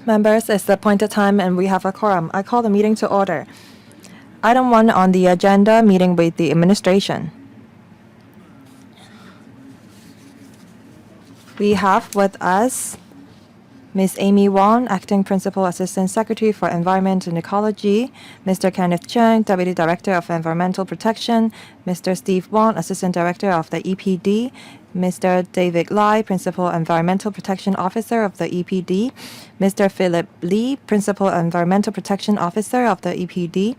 Members, it's the appointed time and we have a quorum. I call the meeting to order. Item 1 on the agenda, meeting with the administration. We have with us Ms. Amy Wong, Acting Principal Assistant Secretary for Environment and Ecology, Mr. Kenneth Chung, Deputy Director of Environmental Protection, Mr. Steve Wong, Assistant Director of the EPD, Mr. David Lai, Principal Environmental Protection Officer of the EPD, Mr. Philip Lee, Principal Environmental Protection Officer of the EPD.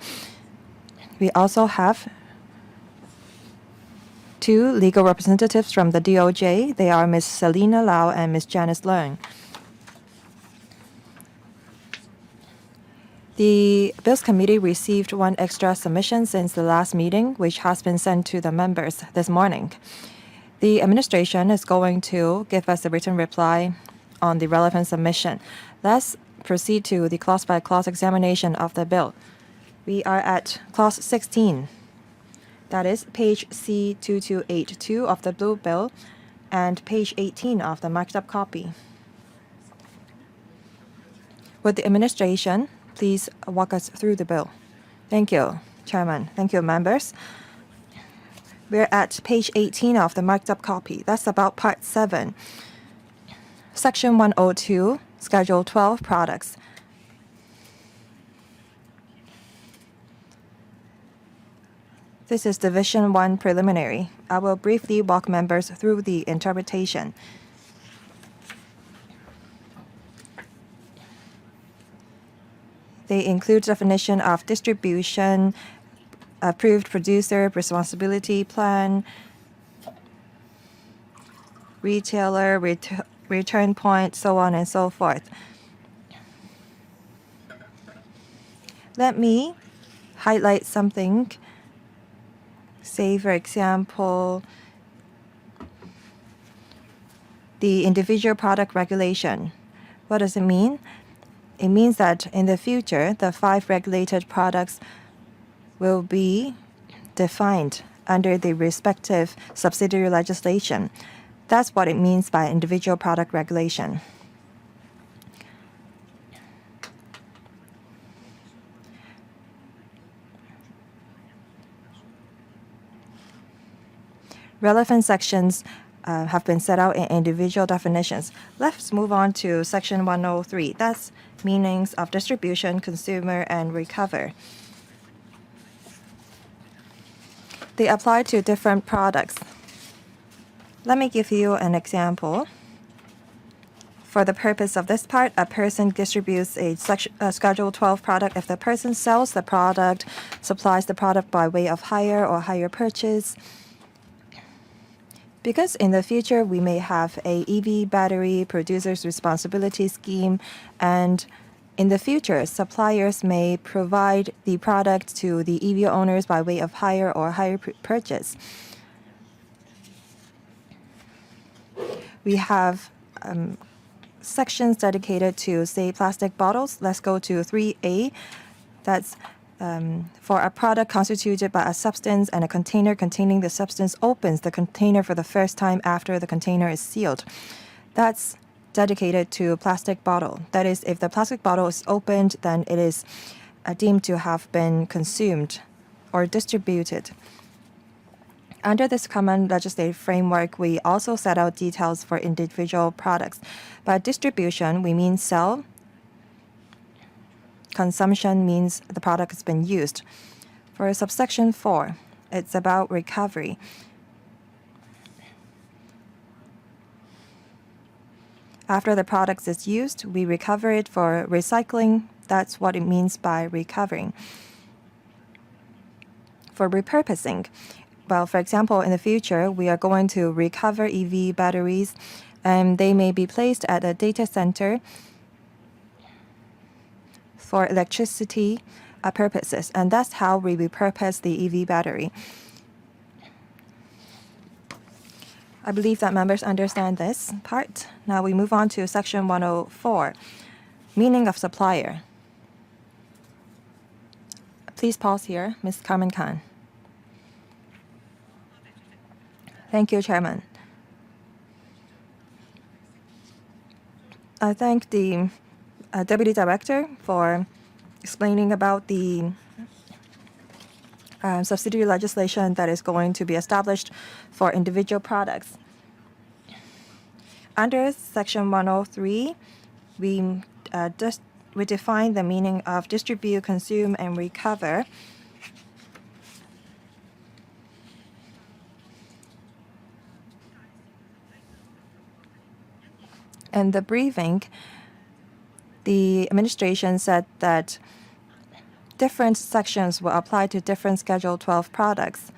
We also have 2 legal representatives from the DOJ. They are Ms. Selina Lau and Ms. Janice Leung. The Bills Committee received 1 extra submission since the last meeting, which has been sent to the members this morning. The administration is going to give us a written reply on the relevant submission. Let's proceed to the clause-by-clause examination of the bill. We are at clause 16. That is page C2282 of the blue bill and page 18 of the marked-up copy. Would the administration please walk us through the bill? Thank you, Chairman. Thank you, members. We're at page 18 of the marked-up copy. That's about Part 7. Section 102, Schedule 12 products. This is Division 1 preliminary. I will briefly walk members through the interpretation. They include definition of distribution, approved producer responsibility plan, retailer return point, so on and so forth. Let me highlight something. Say, for example, the individual product regulation. What does it mean? It means that in the future, the 5 regulated products will be defined under the respective subsidiary legislation. That's what it means by individual product regulation. Relevant sections have been set out in individual definitions. Let's move on to Section 103. That's meanings of distribution, consumer, and recover. They apply to different products. Let me give you an example. For the purpose of this part, a person distributes a Schedule 12 product if the person sells the product, supplies the product by way of hire or hire purchase. Because in the future, we may have a EV battery producer's responsibility scheme, and in the future, suppliers may provide the product to the EV owners by way of hire or hire purchase. We have sections dedicated to, say, plastic bottles. Let's go to 3A. That's for a product constituted by a substance and a container containing the substance opens the container for the first time after the container is sealed. That's dedicated to a plastic bottle. That is, if the plastic bottle is opened, then it is deemed to have been consumed or distributed. Under this common legislative framework, we also set out details for individual products. By distribution, we mean sell. Consumption means the product has been used. For subsection 4, it's about recovery. After the product is used, we recover it for recycling. That's what it means by recovering. For repurposing, well, for example, in the future, we are going to recover EV batteries, and they may be placed at a data center for electricity purposes, and that's how we repurpose the EV battery. I believe that members understand this part. Now we move on to Section 104, meaning of supplier. Please pause here, Ms. Carmen Khan. Thank you, Chairman. I thank the Deputy Director for explaining about the subsidiary legislation that is going to be established for individual products. Under Section 103, we define the meaning of distribute, consume, and recover. In the briefing, the administration said that different sections will apply to different Schedule 12 products.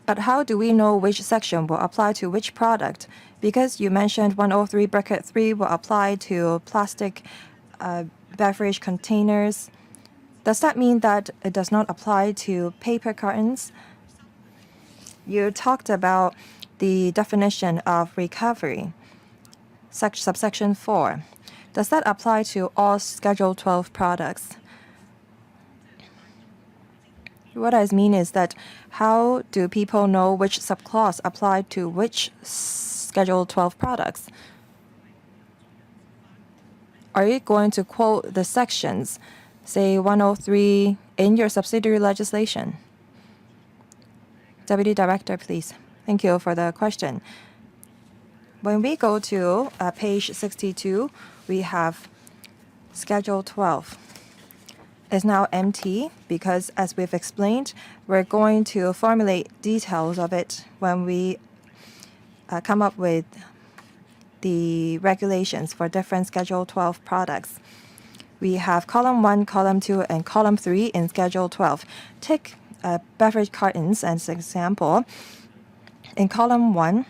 But how do we know which section will apply to which product? Because you mentioned 103 bracket 3 will apply to plastic beverage containers. Does that mean that it does not apply to paper cartons? You talked about the definition of recovery, subsection 4. Does that apply to all Schedule 12 products? What I mean is that how do people know which subclause apply to which Schedule 12 products? Are you going to quote the sections, say 103, in your subsidiary legislation? Deputy Director, please. Thank you for the question. When we go to page 62, we have Schedule 12. Is now empty because, as we've explained, we're going to formulate details of it when we come up with the regulations for different Schedule 12 products. We have column 1, column 2, and column 3 in Schedule 12. Take beverage cartons as an example. In column 1,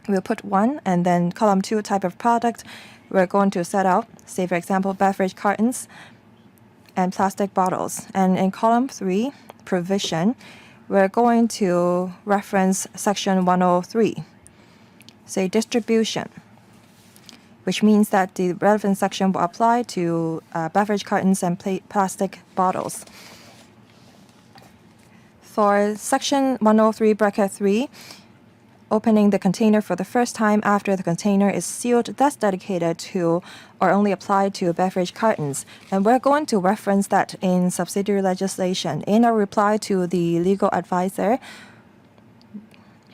we'll put 1, and then column 2 type of product. We're going to set out, say for example, beverage cartons and plastic bottles. And in column 3, provision, we're going to reference section 103, say distribution, which means that the relevant section will apply to beverage cartons and plastic bottles. For section 103 bracket 3, opening the container for the first time after the container is sealed, that's dedicated to or only applied to beverage cartons. And we're going to reference that in subsidiary legislation. In our reply to the legal advisor,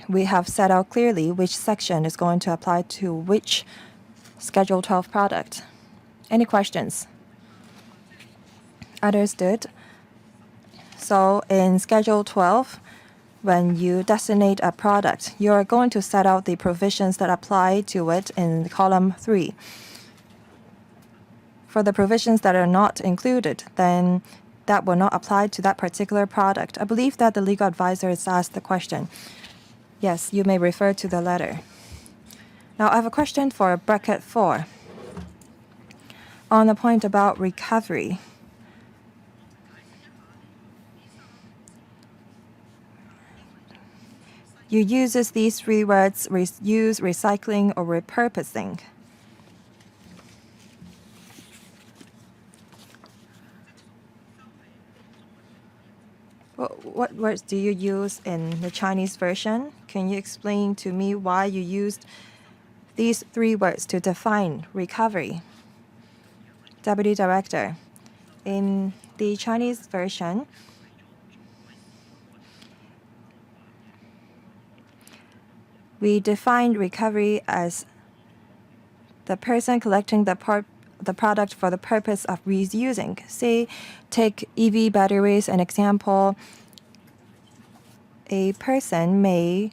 we have set out clearly which section is going to apply to which Schedule 12 product. Any questions? Understood. So in Schedule 12, when you designate a product, you're going to set out the provisions that apply to it in column 3. For the provisions that are not included, then that will not apply to that particular product. I believe that the legal advisor has asked the question. Yes, you may refer to the letter. Now I have a question for bracket 4. On the point about recovery. You uses these 3 words, reuse, recycling, or repurposing. What words do you use in the Chinese version? Can you explain to me why you used these 3 words to define recovery? Deputy Director, in the Chinese version, we define recovery as the person collecting the product for the purpose of reusing. Say, take EV batteries, an example. A person may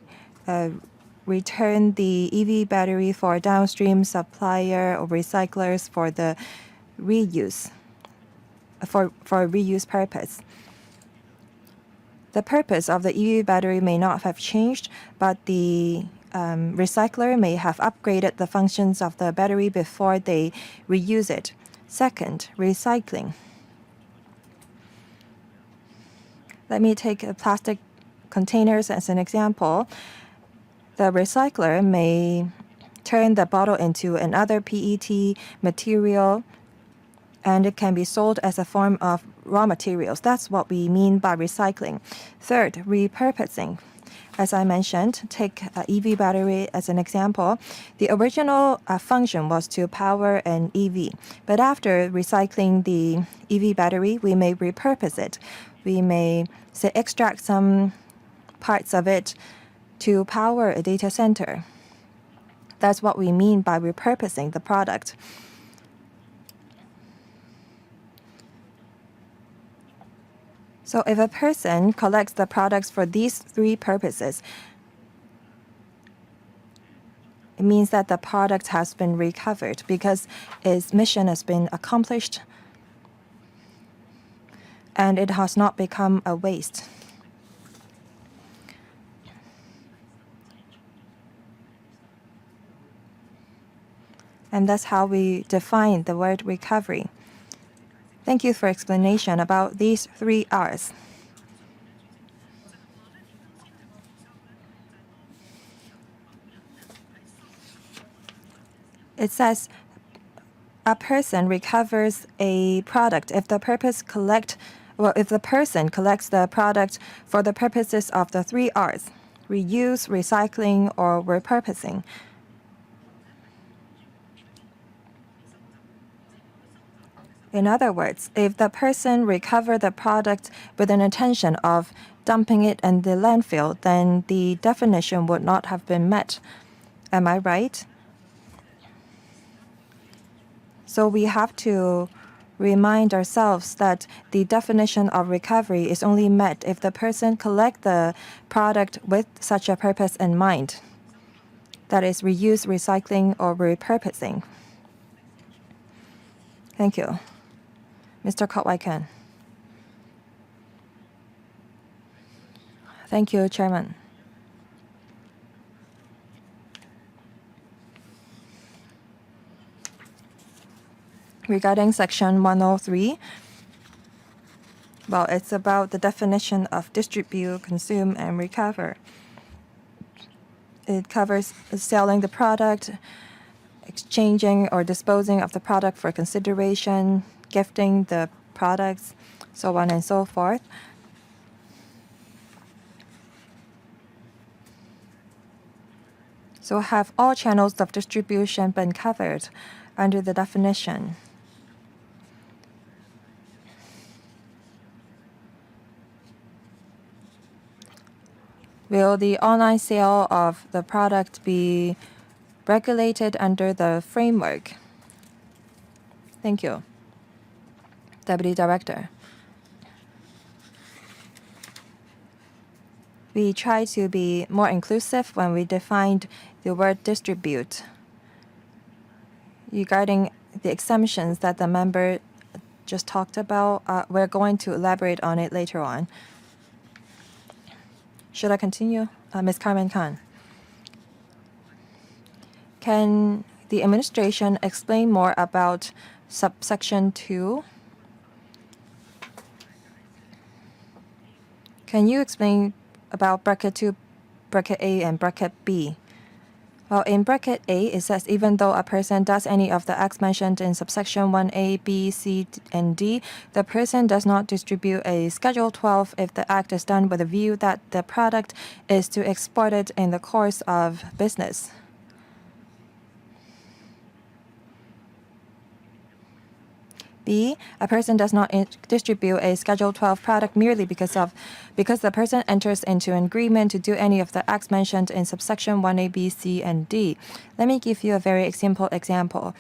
return the EV battery for a downstream supplier or recyclers for the reuse, for reuse purpose. The purpose of the EV battery may not have changed, but the recycler may have upgraded the functions of the battery before they reuse it. Second, recycling. Let me take plastic containers as an example. The recycler may turn the bottle into another PET material, and it can be sold as a form of raw materials. That's what we mean by recycling. Third, repurposing. As I mentioned, take EV battery as an example. The original function was to power an EV, but after recycling the EV battery, we may repurpose it. We may, say, extract some parts of it to power a data center. That's what we mean by repurposing the product. So if a person collects the products for these three purposes, it means that the product has been recovered because its mission has been accomplished and it has not become a waste. And that's how we define the word recovery. Thank you for explanation about these 3 R's. It says a person recovers a product if the person collects the product for the purposes of the 3 R's: reuse, recycling, or repurposing. In other words, if the person recovered the product with an intention of dumping it in the landfill, then the definition would not have been met. Am I right? So we have to remind ourselves that the definition of recovery is only met if the person collects the product with such a purpose in mind. That is reuse, recycling, or repurposing. Thank you. Mr. Kotwai-Ken. Thank you, Chairman. Regarding Section 103, well, it's about the definition of distribute, consume, and recover. It covers selling the product, exchanging or disposing of the product for consideration, gifting the products, so on and so forth. So have all channels of distribution been covered under the definition? Will the online sale of the product be regulated under the framework? Thank you. Deputy Director. We try to be more inclusive when we defined the word distribute. Regarding the exemptions that the member just talked about, we're going to elaborate on it later on. Should I continue? Ms. Carmen Khan. Can the administration explain more about subsection 2? Can you explain about bracket 2, bracket A, and bracket B? Well, in bracket A, it says even though a person does any of the acts mentioned in subsection 1A, B, C, and D, the person does not distribute a Schedule 12 if the act is done with a view that the product is to export it in the course of business. B, a person does not distribute a Schedule 12 product merely because the person enters into an agreement to do any of the acts mentioned in subsection 1A, B, C, and D. Let me give you a very simple example.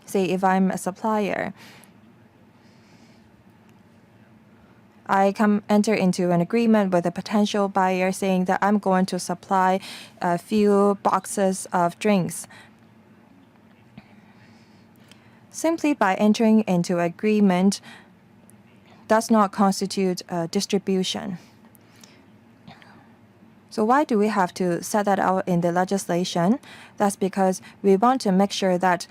Say if I'm a supplier, I enter into an agreement with a potential buyer saying that I'm going to supply a few boxes of drinks. Simply by entering into agreement does not constitute a distribution. So why do we have to set that out in the legislation? That's because we want to make sure that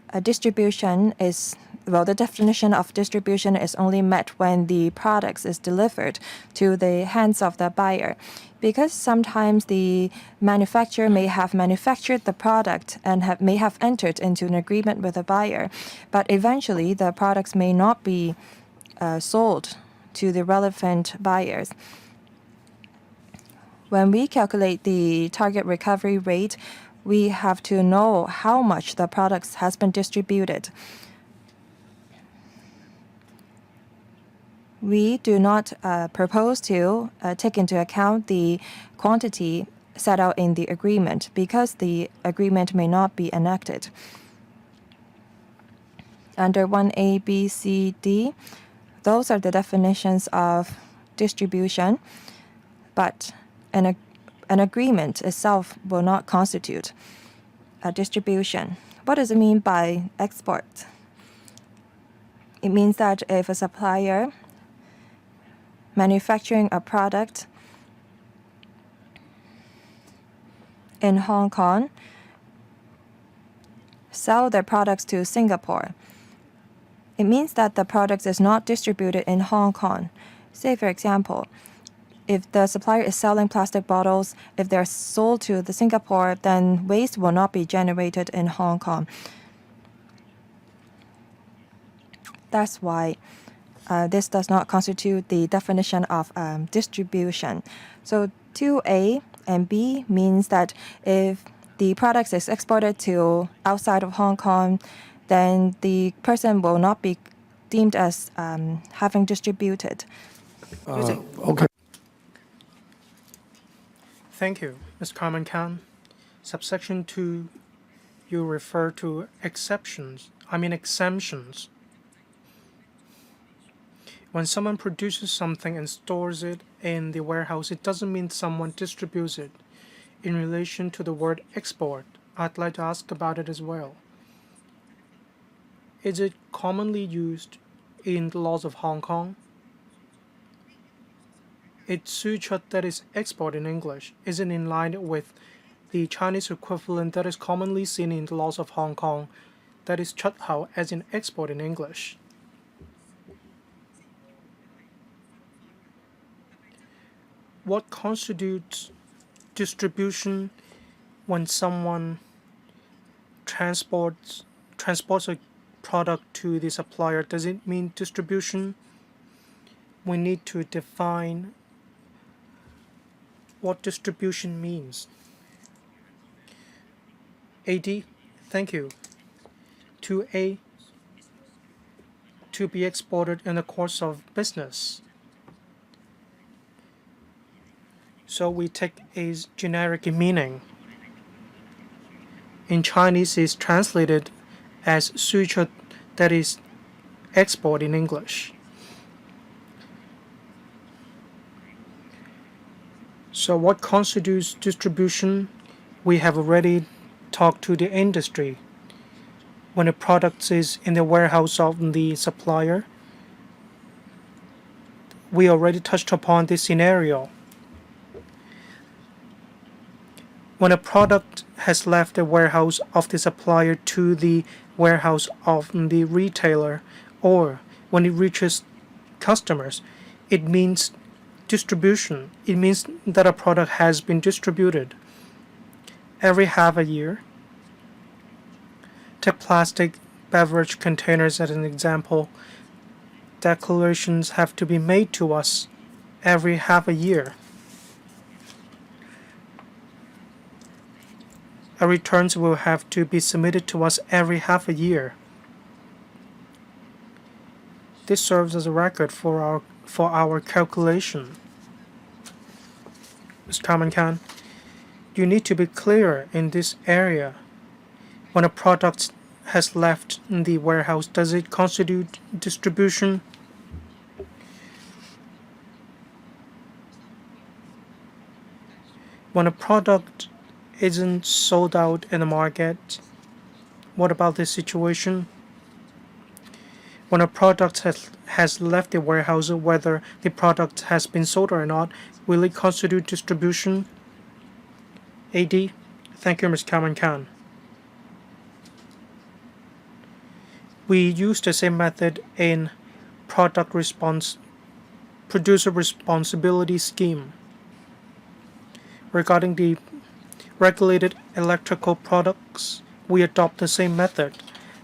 a distribution is, well, the definition of distribution is only met when the product is delivered to the hands of the buyer. Because sometimes the manufacturer may have manufactured the product and may have entered into an agreement with the buyer, but eventually the products may not be sold to the relevant buyers. When we calculate the target recovery rate, we have to know how much the products has been distributed. We do not propose to take into account the quantity set out in the agreement because the agreement may not be enacted. Under 1A, B, C, D, those are the definitions of distribution, but an agreement itself will not constitute a distribution. What does it mean by export? It means that if a supplier manufacturing a product in Hong Kong sell their products to Singapore, it means that the product is not distributed in Hong Kong. Say, for example, if the supplier is selling plastic bottles, if they're sold to the Singapore, then waste will not be generated in Hong Kong. That's why this does not constitute the definition of distribution. So 2A and B means that if the product is exported to outside of Hong Kong, then the person will not be deemed as having distributed. Okay. Thank you, Ms. Carmen Khan. Subsection 2, you refer to exemptions. When someone produces something and stores it in the warehouse, it doesn't mean someone distributes it. In relation to the word export, I'd like to ask about it as well. Is it commonly used in the laws of Hong Kong? Its suture that is export in English, is it in line with the Chinese equivalent that is commonly seen in the laws of Hong Kong, that is 出口 as in export in English? What constitutes distribution when someone transports a product to the supplier? Does it mean distribution? We need to define what distribution means. AD, thank you. 2A, to be exported in the course of business. So we take a generic meaning. In Chinese, it's translated as suture that is export in English. So what constitutes distribution? We have already talked to the industry. When a product is in the warehouse of the supplier, we already touched upon this scenario. When a product has left the warehouse of the supplier to the warehouse of the retailer, or when it reaches customers, it means distribution. It means that a product has been distributed. Every half a year, take plastic beverage containers as an example, declarations have to be made to us every half a year. Our returns will have to be submitted to us every half a year. This serves as a record for our calculation. Ms. Carmen Khan, you need to be clear in this area. When a product has left the warehouse, does it constitute distribution? When a product isn't sold out in the market, what about this situation? When a product has left the warehouse, whether the product has been sold or not, will it constitute distribution? AD, thank you, Ms. Carmen Khan. We use the same method in producer responsibility scheme. Regarding the regulated electrical products, we adopt the same method.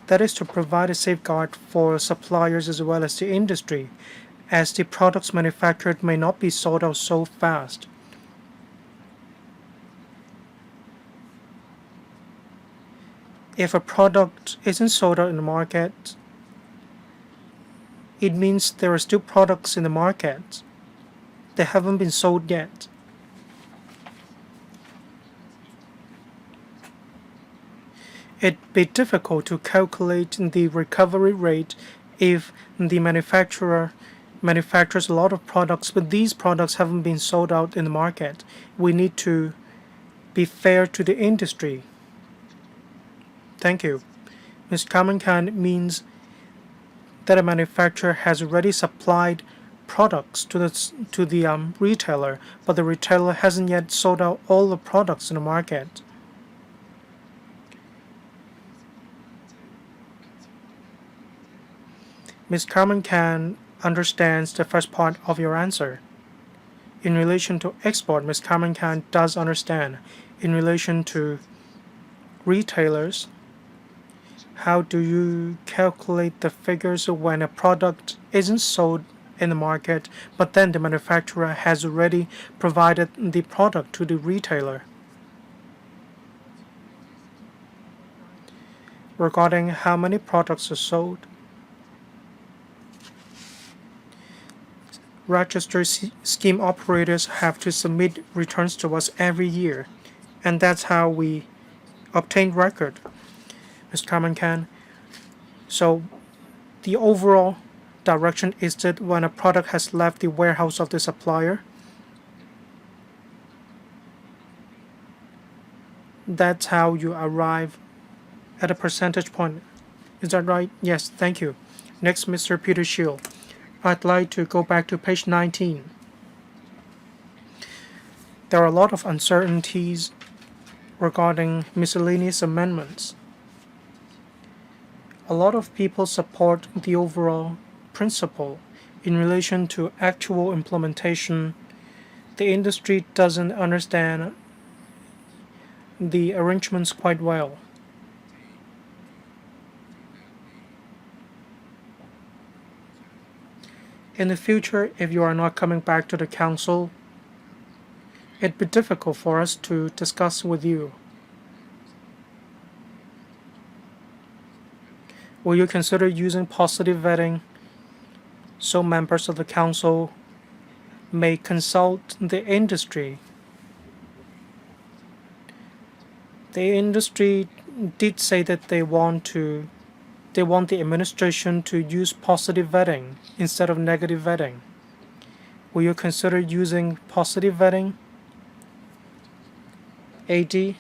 That is to provide a safeguard for suppliers as well as the industry. as the products manufactured may not be sold out so fast. If a product isn't sold out in the market, it means there are still products in the market that haven't been sold yet. It'd be difficult to calculate the recovery rate if the manufacturer manufactures a lot of products, but these products haven't been sold out in the market. We need to be fair to the industry. Thank you. Misc means that a manufacturer has already supplied products to the retailer, but the retailer hasn't yet sold out all the products in the market. Ms. Carmen understands the first part of your answer. In relation to export, Ms. Carmen does understand. In relation to retailers, how do you calculate the figures when a product isn't sold in the market, but then the manufacturer has already provided the product to the retailer? Regarding how many products are sold, registered scheme operators have to submit returns to us every year, and that's how we obtain record. Ms. Carmen. So the overall direction is that when a product has left the warehouse of the supplier, that's how you arrive at a percentage point. Is that right? Yes, thank you. Next, Mr. Peter Shield. I'd like to go back to page 19. There are a lot of uncertainties regarding miscellaneous amendments. A lot of people support the overall principle. In relation to actual implementation, the industry doesn't understand the arrangements quite well. In the future, if you are not coming back to the council, it'd be difficult for us to discuss with you. Will you consider using positive vetting so members of the council may consult the industry? The industry did say that they want the administration to use positive vetting instead of negative vetting. Will you consider using positive vetting? AD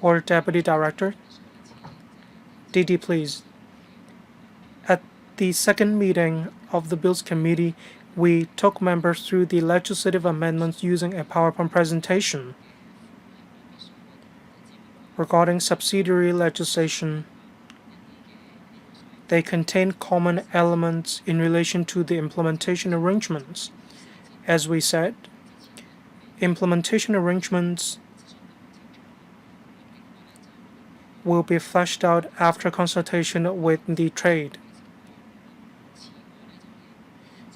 or Deputy Director? DD, please. At the second meeting of the Bills Committee, we took members through the legislative amendments using a PowerPoint presentation. Regarding subsidiary legislation, they contain common elements in relation to the implementation arrangements. As we said, implementation arrangements will be fleshed out after consultation with the trade.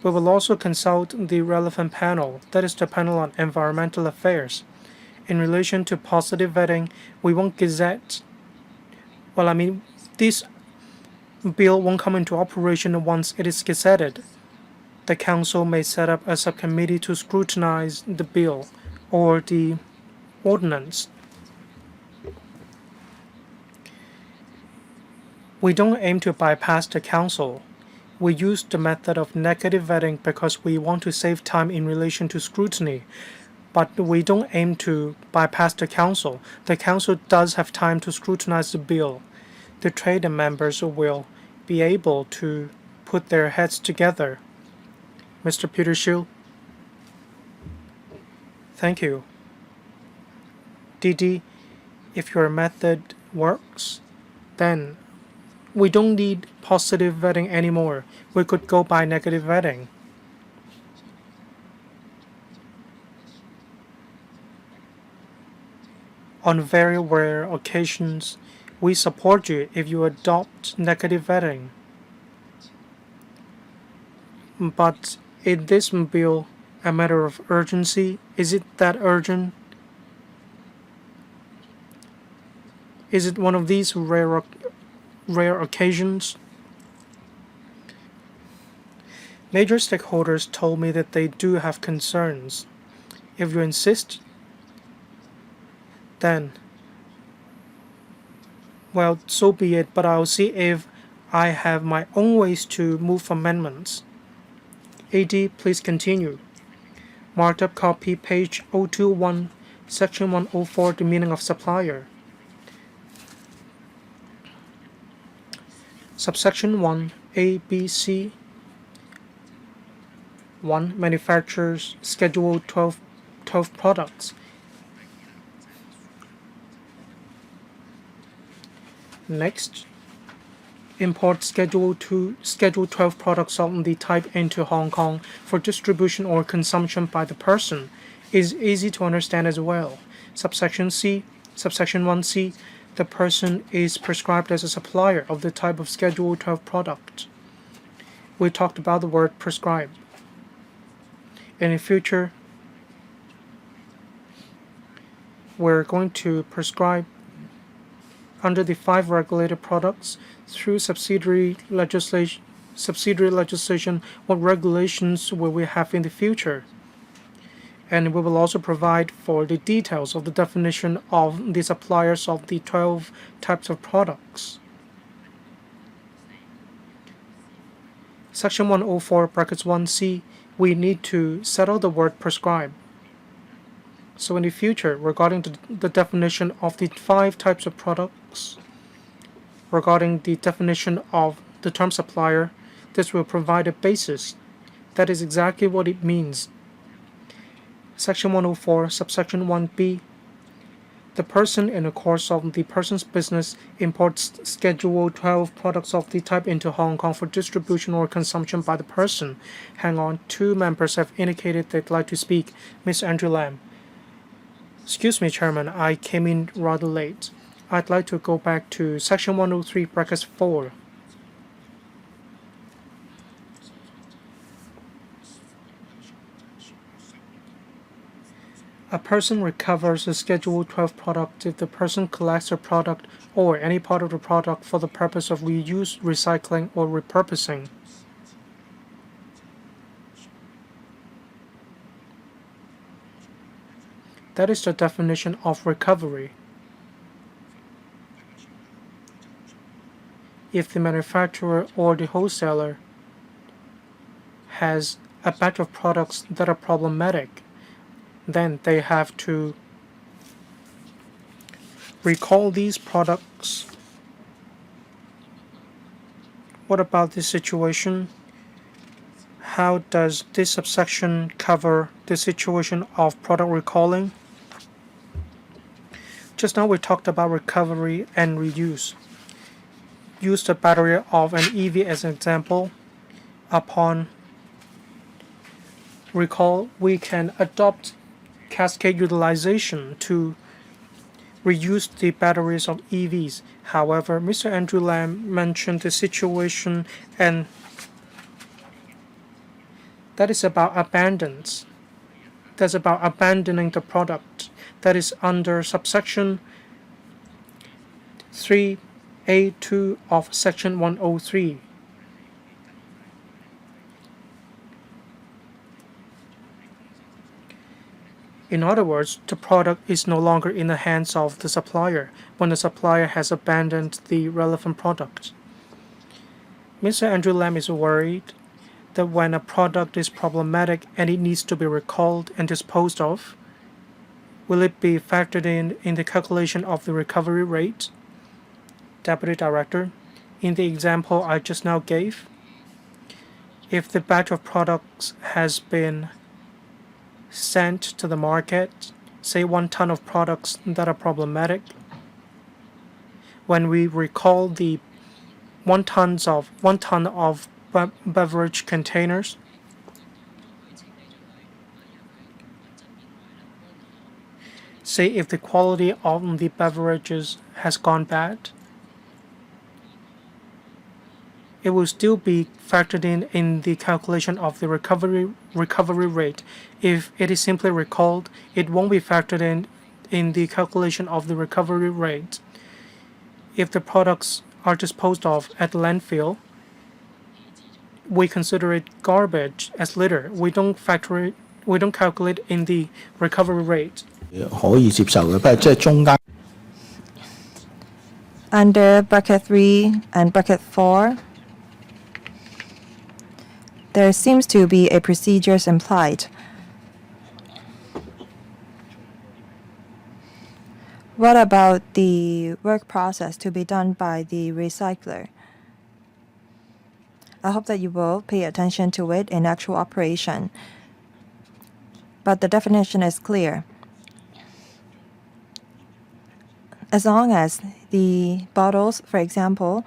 We will also consult the relevant panel, that is the panel on environmental affairs. In relation to positive vetting, we won't gazette. This bill won't come into operation once it is gazetted. The council may set up a subcommittee to scrutinize the bill or the ordinance. We don't aim to bypass the council. We use the method of negative vetting because we want to save time in relation to scrutiny. But we don't aim to bypass the council. The council does have time to scrutinize the bill. The trade members will be able to put their heads together. Mr. Peter Shield. Thank you. DD, if your method works, then we don't need positive vetting anymore. We could go by negative vetting. On very rare occasions, we support you if you adopt negative vetting. But is this bill a matter of urgency? Is it that urgent? Is it one of these rare occasions? Major stakeholders told me that they do have concerns. If you insist, then, well, so be it, but I'll see if I have my own ways to move amendments. AD, please continue. Marked up copy, page 021, section 104, the meaning of supplier. Subsection 1, A, B, C. 1. Manufacturers Schedule 12 products. Next, import Schedule 12 products of the type into Hong Kong for distribution or consumption by the person is easy to understand as well. Subsection 1C, the person is prescribed as a supplier of the type of Schedule 12 product. We talked about the word prescribe. And in future, we're going to prescribe under the 5 regulated products through subsidiary legislation. What regulations will we have in the future? And we will also provide for the details of the definition of the suppliers of the 12 types of products. Section 104 brackets 1C, we need to settle the word prescribe. So in the future, regarding the definition of the 5 types of products, regarding the definition of the term supplier, this will provide a basis. That is exactly what it means. Section 104, subsection 1B, the person in the course of the person's business imports Schedule 12 products of the type into Hong Kong for distribution or consumption by the person. Hang on, 2 members have indicated they'd like to speak. Ms. Andrew Lam. Excuse me, Chairman, I came in rather late. I'd like to go back to Section 103, brackets 4. A person recovers a Schedule 12 product if the person collects a product or any part of the product for the purpose of reuse, recycling, or repurposing. That is the definition of recovery. If the manufacturer or the wholesaler has a batch of products that are problematic, then they have to recall these products. What about this situation? How does this subsection cover the situation of product recalling? Just now we talked about recovery and reuse. Use the battery of an EV as an example. Upon recall, we can adopt cascade utilization to reuse the batteries of EVs. However, Mr. Andrew Lam mentioned the situation, and that is about abandons. That's about abandoning the product. That is under subsection 3A2 of section 103. In other words, the product is no longer in the hands of the supplier when the supplier has abandoned the relevant product. Mr. Andrew Lam is worried that when a product is problematic and it needs to be recalled and disposed of, will it be factored in the calculation of the recovery rate? Deputy Director, in the example I just now gave, if the batch of products has been sent to the market, say 1 ton of products that are problematic, when we recall the 1 ton of beverage containers, say if the quality of the beverages has gone bad, it will still be factored in the calculation of the recovery rate. If it is simply recalled, it won't be factored in the calculation of the recovery rate. If the products are disposed of at landfill, we consider it garbage as litter. We don't calculate in the recovery rate. 可以接受嘅，不過即係中間 Under bracket 3 and bracket 4, there seems to be a procedures implied. What about the work process to be done by the recycler? I hope that you will pay attention to it in actual operation. But the definition is clear. As long as the bottles, for example,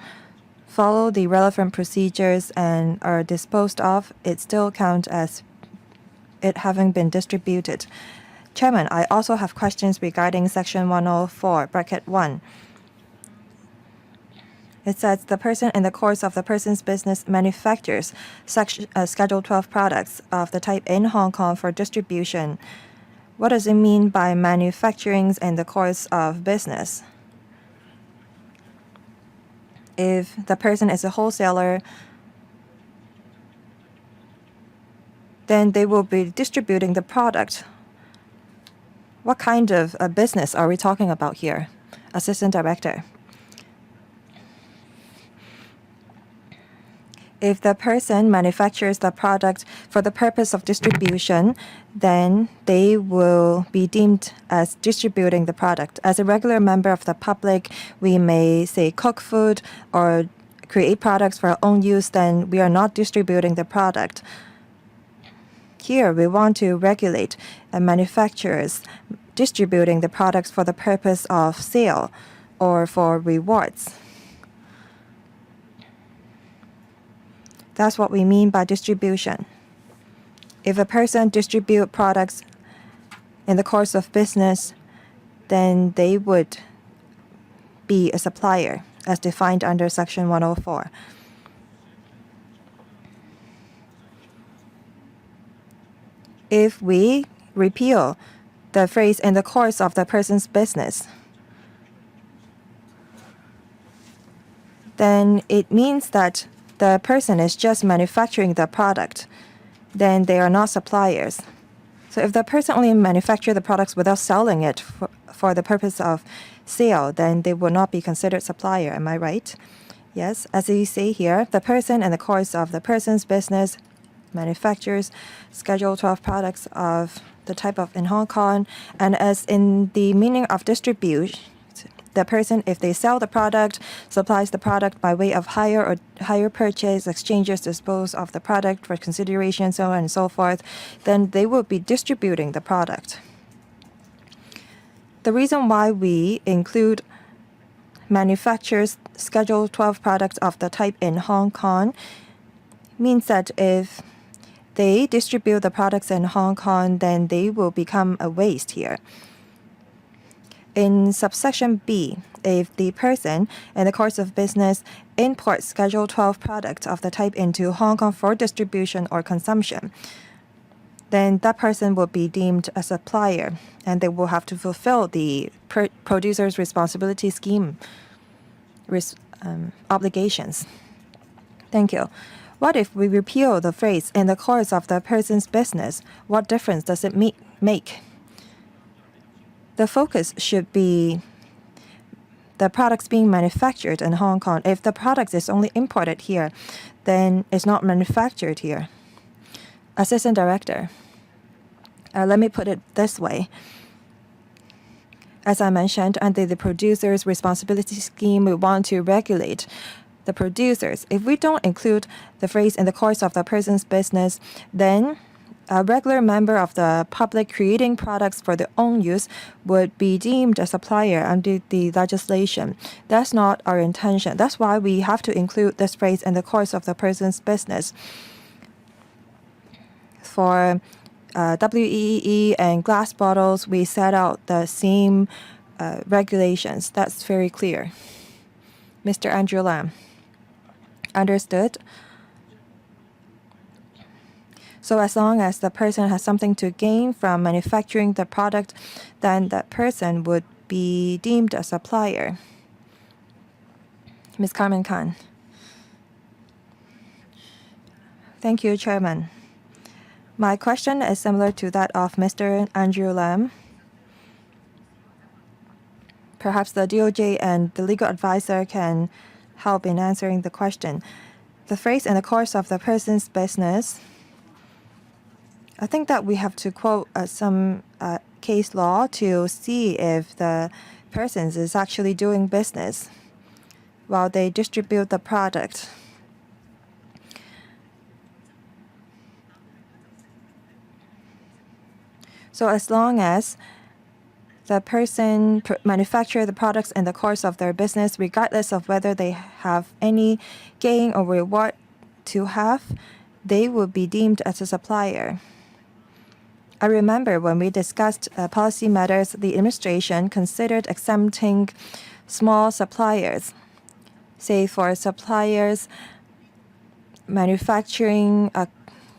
follow the relevant procedures and are disposed of, it still counts as it having been distributed. Chairman, I also have questions regarding Section 104, bracket 1. It says the person in the course of the person's business manufactures Schedule 12 products of the type in Hong Kong for distribution. What does it mean by manufacturing in the course of business? If the person is a wholesaler, then they will be distributing the product. What kind of a business are we talking about here? Assistant Director. If the person manufactures the product for the purpose of distribution, then they will be deemed as distributing the product. As a regular member of the public, we may say cook food or create products for our own use, then we are not distributing the product. Here, we want to regulate manufacturers distributing the products for the purpose of sale or for rewards. That's what we mean by distribution. If a person distributes products in the course of business, then they would be a supplier as defined under Section 104. If we repeal the phrase in the course of the person's business, then it means that the person is just manufacturing the product, then they are not suppliers. So if the person only manufactures the products without selling it for the purpose of sale, then they will not be considered supplier. Am I right? Yes. As you say here, the person in the course of the person's business manufactures Schedule 12 products of the type of in Hong Kong, and as in the meaning of distribute, the person, if they sell the product, supplies the product by way of hire purchase, exchanges, dispose of the product for consideration, so on and so forth, then they will be distributing the product. The reason why we include manufacturers Schedule 12 products of the type in Hong Kong means that if they distribute the products in Hong Kong, then they will become a waste here. In subsection B, if the person in the course of business imports Schedule 12 products of the type into Hong Kong for distribution or consumption, then that person will be deemed a supplier and they will have to fulfill the producer's responsibility scheme obligations. Thank you. What if we repeal the phrase in the course of the person's business? What difference does it make? The focus should be the products being manufactured in Hong Kong. If the product is only imported here, then it's not manufactured here. Assistant Director, let me put it this way. As I mentioned, under the producer's responsibility scheme, we want to regulate the producers. If we don't include the phrase in the course of the person's business, then a regular member of the public creating products for their own use would be deemed a supplier under the legislation. That's not our intention. That's why we have to include this phrase in the course of the person's business. For WEEE and glass bottles, we set out the same regulations. That's very clear. Mr. Andrew Lam. Understood? So as long as the person has something to gain from manufacturing the product, then that person would be deemed a supplier. Ms. Carmen Khan. Thank you, Chairman. My question is similar to that of Mr. Andrew Lam. Perhaps the DOJ and the legal advisor can help in answering the question. The phrase "in the course of the person's business," I think that we have to quote some case law to see if the person is actually doing business while they distribute the product. So as long as the person manufacture the products in the course of their business, regardless of whether they have any gain or reward to have, they will be deemed as a supplier. I remember when we discussed policy matters, the administration considered exempting small suppliers, say for suppliers manufacturing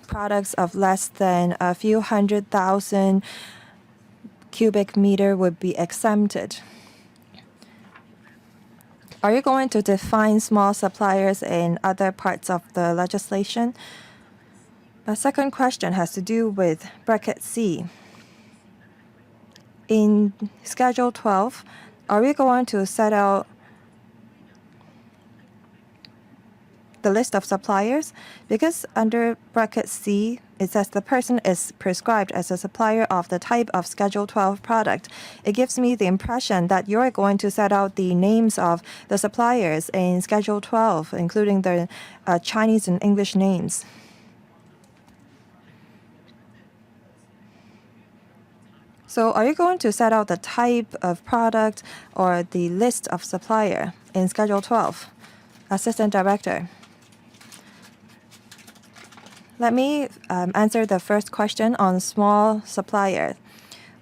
products of less than a few 100,000 cubic meter would be exempted. Are you going to define small suppliers in other parts of the legislation? My second question has to do with bracket C. In Schedule 12, are we going to set out the list of suppliers? Because under bracket C, it says the person is prescribed as a supplier of the type of Schedule 12 product. It gives me the impression that you're going to set out the names of the suppliers in Schedule 12, including the Chinese and English names. So are you going to set out the type of product or the list of supplier in Schedule 12? Assistant Director. Let me answer the first question on small suppliers.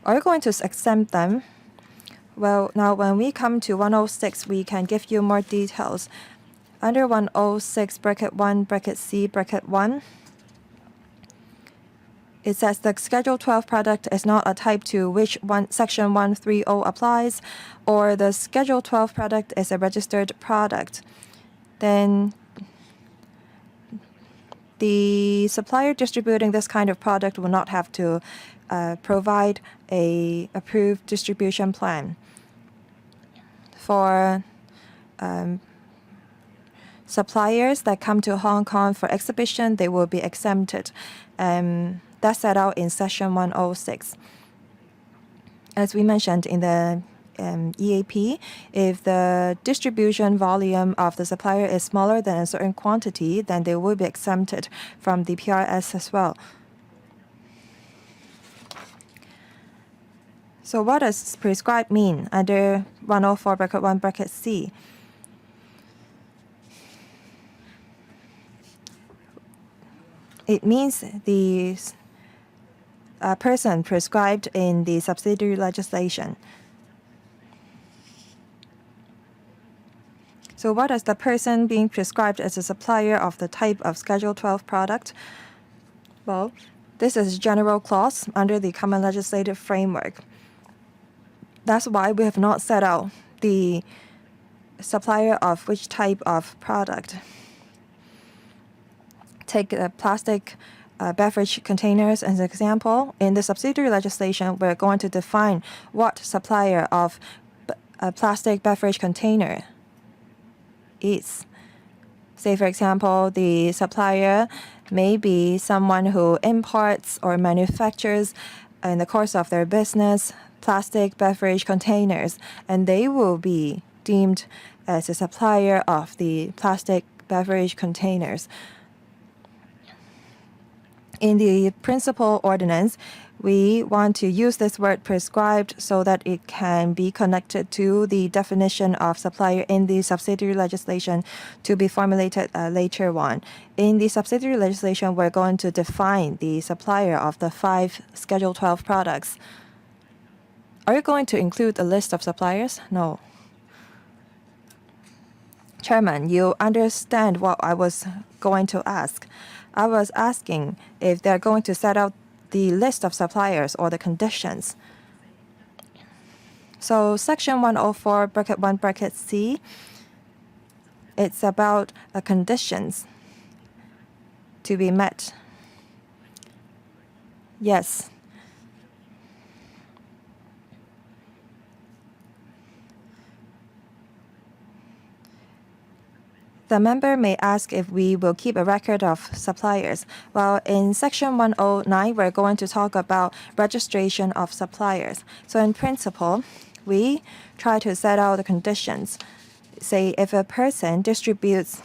Are you going to exempt them? Well, now when we come to 106, we can give you more details. Under 106, bracket 1, bracket C, bracket 1, it says the Schedule 12 product is not a type to which Section 130 applies, or the Schedule 12 product is a registered product. Then the supplier distributing this kind of product will not have to provide a approved distribution plan. For suppliers that come to Hong Kong for exhibition, they will be exempted. That's set out in Section 106. As we mentioned in the EAP, if the distribution volume of the supplier is smaller than a certain quantity, then they will be exempted from the PRS as well. So what does prescribed mean under 104 bracket 1 bracket C? It means the person prescribed in the subsidiary legislation. So what is the person being prescribed as a supplier of the type of Schedule 12 product? Well, this is a general clause under the Common Legislative Framework. That's why we have not set out the supplier of which type of product. Take the plastic beverage containers as an example. In the subsidiary legislation, we're going to define what supplier of a plastic beverage container is. Say, for example, the supplier may be someone who imports or manufactures in the course of their business plastic beverage containers, and they will be deemed as a supplier of the plastic beverage containers. In the principal ordinance, we want to use this word prescribed so that it can be connected to the definition of supplier in the subsidiary legislation to be formulated later on. In the subsidiary legislation, we're going to define the supplier of the 5 Schedule 12 products. Are you going to include a list of suppliers? No. Chairman, you understand what I was going to ask. I was asking if they're going to set out the list of suppliers or the conditions. So Section 104, bracket 1, bracket C, it's about conditions to be met. Yes. The member may ask if we will keep a record of suppliers. Well, in Section 109, we're going to talk about registration of suppliers. So in principle, we try to set out the conditions. Say if a person distributes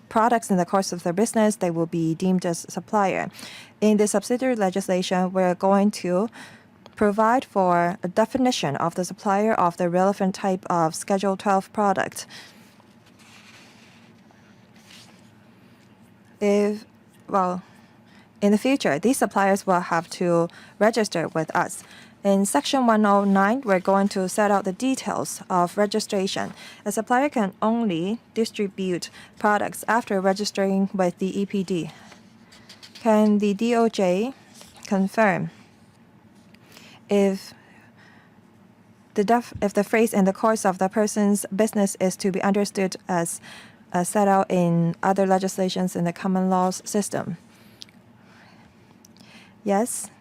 products in the course of their business, they will be deemed as a supplier. In the subsidiary legislation, we're going to provide for a definition of the supplier of the relevant type of Schedule 12 product. In the future, these suppliers will have to register with us. In Section 109, we're going to set out the details of registration. A supplier can only distribute products after registering with the EPD. Can the DOJ confirm if the phrase "in the course of the person's business" is to be understood as set out in other legislations in the common laws system? Yes.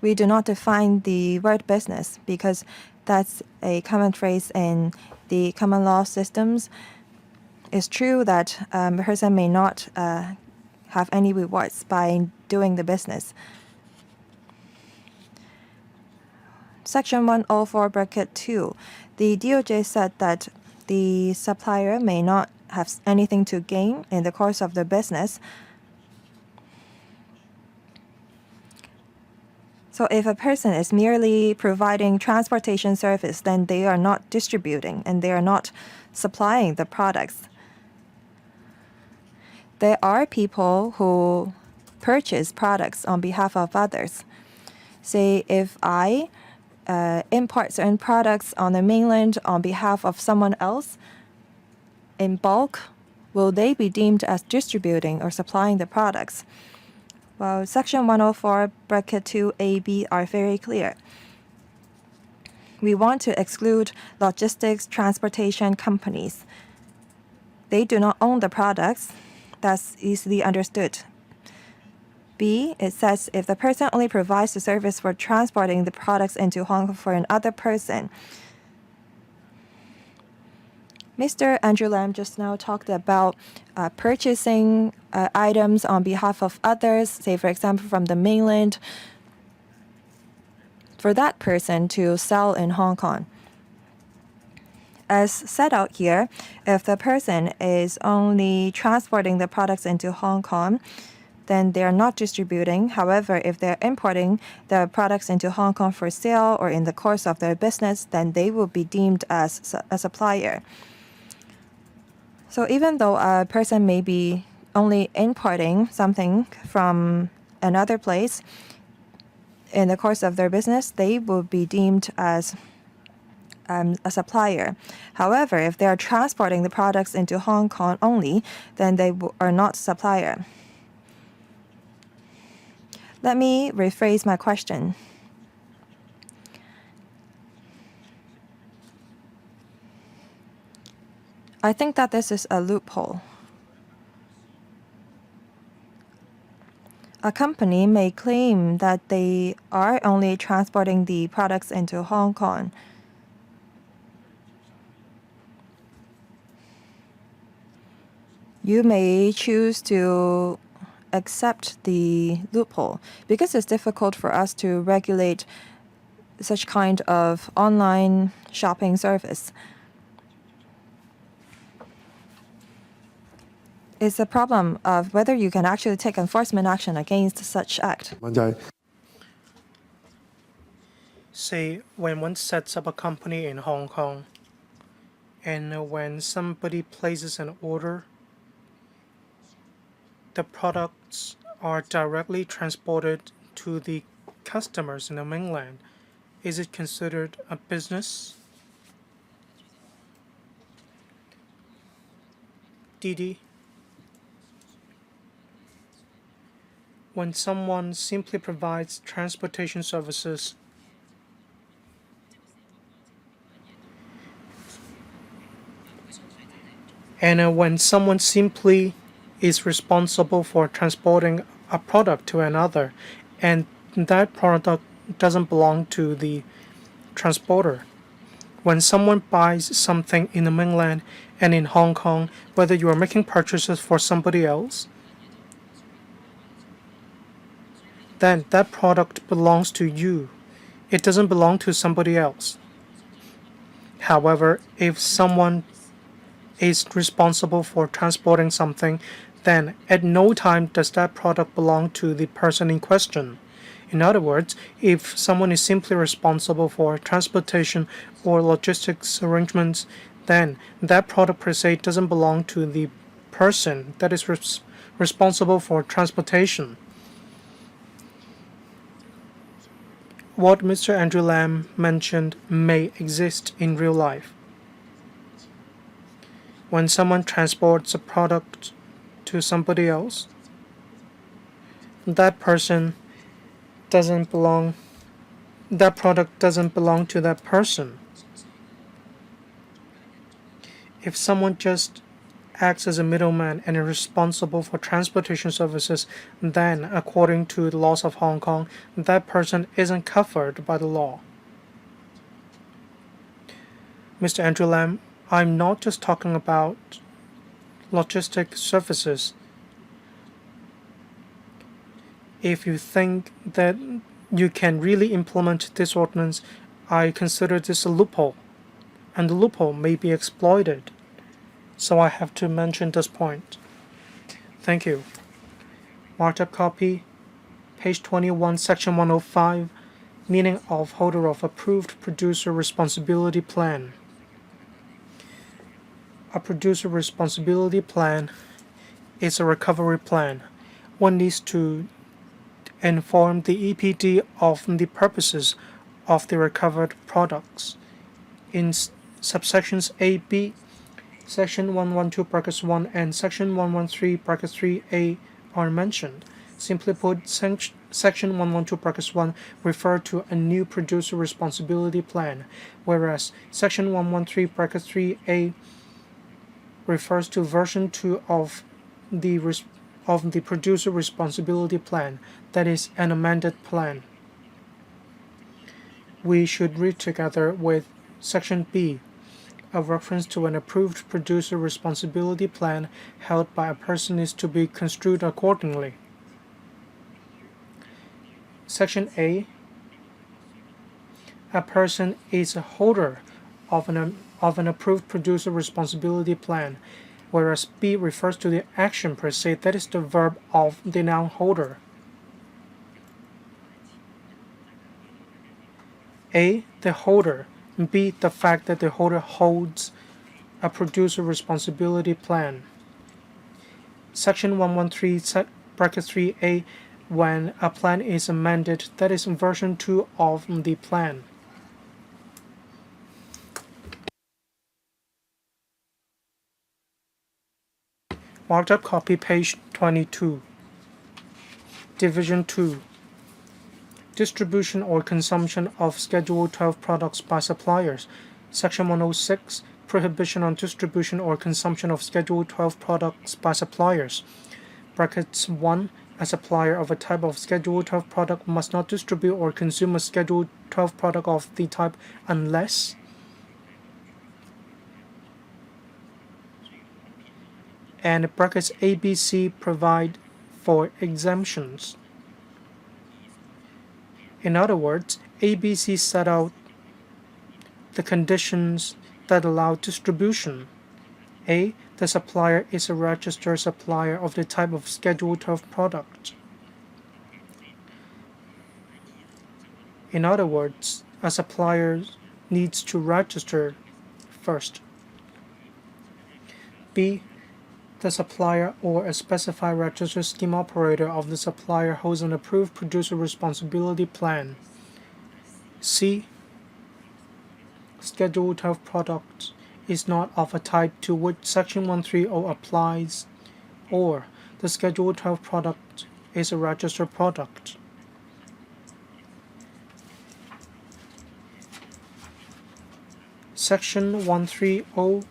We do not define the word business because that's a common phrase in the common law systems. It's true that a person may not have any rewards by doing the business. Section 104, bracket 2. The DOJ said that the supplier may not have anything to gain in the course of the business. So if a person is merely providing transportation service, then they are not distributing and they are not supplying the products. There are people who purchase products on behalf of others. Say if I import certain products on the mainland on behalf of someone else in bulk, will they be deemed as distributing or supplying the products? Well, Section 104, bracket 2A, B are very clear. We want to exclude logistics transportation companies. They do not own the products. That's easily understood. B, it says if the person only provides the service for transporting the products into Hong Kong for another person. Mr. Andrew Lam just now talked about purchasing items on behalf of others, say, for example, from the mainland, for that person to sell in Hong Kong. As set out here, if the person is only transporting the products into Hong Kong, then they are not distributing. However, if they're importing the products into Hong Kong for sale or in the course of their business, then they will be deemed as a supplier. So even though a person may be only importing something from another place, in the course of their business, they will be deemed as a supplier. However, if they are transporting the products into Hong Kong only, then they are not supplier. Let me rephrase my question. I think that this is a loophole. A company may claim that they are only transporting the products into Hong Kong. You may choose to accept the loophole because it's difficult for us to regulate such kind of online shopping service. It's a problem of whether you can actually take enforcement action against such act. Say, when one sets up a company in Hong Kong, and when somebody places an order, the products are directly transported to the customers in the mainland. Is it considered a business? DD. When someone simply provides transportation services. And when someone simply is responsible for transporting a product to another, and that product doesn't belong to the transporter. When someone buys something in the mainland and in Hong Kong, whether you are making purchases for somebody else, then that product belongs to you. It doesn't belong to somebody else. However, if someone is responsible for transporting something, then at no time does that product belong to the person in question. In other words, if someone is simply responsible for transportation or logistics arrangements, then that product per se doesn't belong to the person that is responsible for transportation. What Mr. Andrew Lam mentioned may exist in real life. When someone transports a product to somebody else, that product doesn't belong to that person. If someone just acts as a middleman and is responsible for transportation services, then according to the laws of Hong Kong, that person isn't covered by the law. Mr. Andrew Lam, I'm not just talking about logistic services. If you think that you can really implement this ordinance, I consider this a loophole, and the loophole may be exploited. So I have to mention this point. Thank you. Marked up copy, page 21, section 105, meaning of holder of approved producer responsibility plan. A producer responsibility plan is a recovery plan. One needs to inform the EPD of the purposes of the recovered products. In subsections A, B, Section 112(1) and Section 113(3)(a) are mentioned. Simply put, Section 112(1) refer to a new producer responsibility plan, whereas Section 113(3)(a) refers to version 2 of the producer responsibility plan, that is, an amended plan. We should read together with Section B, a reference to an approved producer responsibility plan held by a person is to be construed accordingly. Section A, a person is a holder of an approved producer responsibility plan, whereas B refers to the action per se, that is the verb of the noun holder. A, the holder. B, the fact that the holder holds a producer responsibility plan. Section 113(3)(a), when a plan is amended, that is version 2 of the plan. Marked up copy, page 22. Division 2. Distribution or consumption of Schedule 12 products by suppliers. Section 106. Prohibition on distribution or consumption of Schedule 12 products by suppliers. Brackets 1. A supplier of a type of Schedule 12 product must not distribute or consume a Schedule 12 product of the type unless and brackets ABC provide for exemptions. In other words, ABC set out the conditions that allow distribution. A, the supplier is a registered supplier of the type of Schedule 12 product. In other words, a supplier needs to register first. B, the supplier or a specified registered scheme operator of the supplier holds an approved producer responsibility plan. C, Schedule 12 product is not of a type to which Section 130 applies, or the Schedule 12 product is a registered product. Section 130,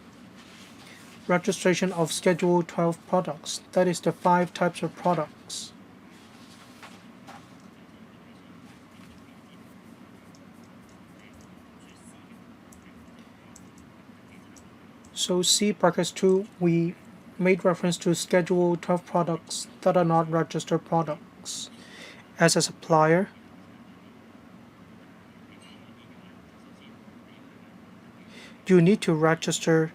registration of Schedule 12 products, that is the 5 types of products. So C brackets 2, we made reference to Schedule 12 products that are not registered products. As a supplier, you need to register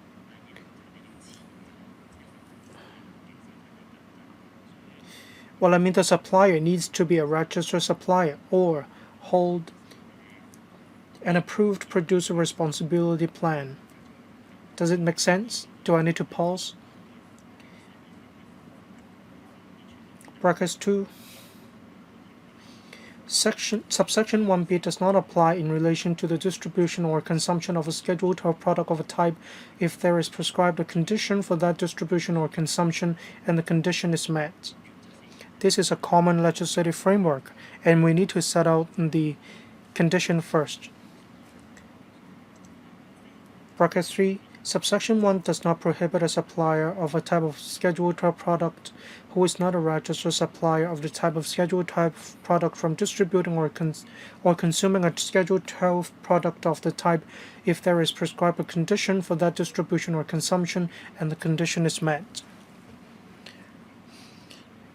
the supplier needs to be a registered supplier or hold an approved producer responsibility plan. Does it make sense? Do I need to pause? Brackets 2. Subsection 1b does not apply in relation to the distribution or consumption of a Schedule 12 product of a type if there is prescribed a condition for that distribution or consumption and the condition is met. This is a common legislative framework, and we need to set out the condition first. Bracket 3. Subsection 1 does not prohibit a supplier of a type of Schedule 12 product who is not a registered supplier of the type of Schedule 12 product from distributing or consuming a Schedule 12 product of the type if there is prescribed a condition for that distribution or consumption and the condition is met.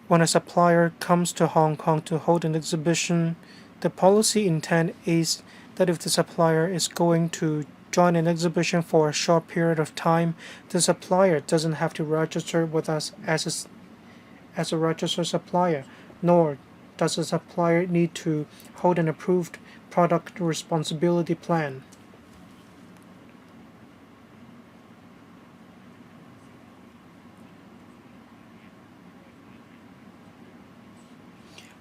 When a supplier comes to Hong Kong to hold an exhibition, the policy intent is that if the supplier is going to join an exhibition for a short period of time, the supplier doesn't have to register with us as a registered supplier, nor does the supplier need to hold an approved product responsibility plan.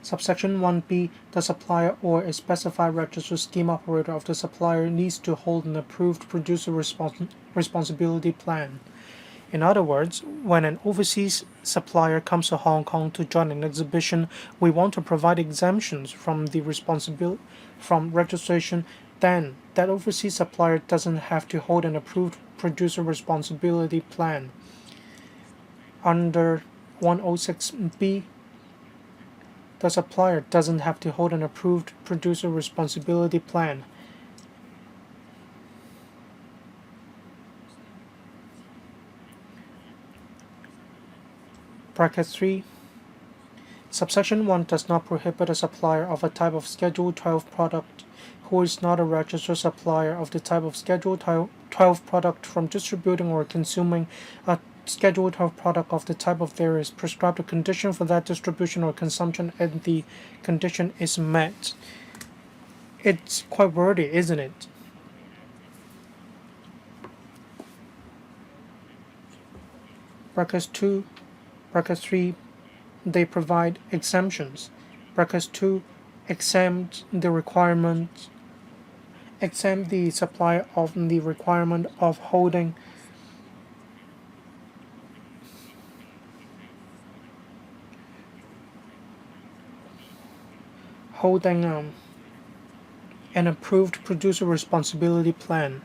Subsection 1b, the supplier or a specified registered scheme operator of the supplier needs to hold an approved producer responsibility plan. In other words, when an overseas supplier comes to Hong Kong to join an exhibition, we want to provide exemptions from registration. Then that overseas supplier doesn't have to hold an approved producer responsibility plan. Under 106b, the supplier doesn't have to hold an approved producer responsibility plan. Bracket 3. Subsection 1 does not prohibit a supplier of a type of Schedule 12 product who is not a registered supplier of the type of Schedule 12 product from distributing or consuming a Schedule 12 product of the type of there is prescribed a condition for that distribution or consumption and the condition is met. It's quite wordy, isn't it? Brackets 2, bracket 3, they provide exemptions. Brackets 2, exempt the supplier of the requirement of holding an approved producer responsibility plan.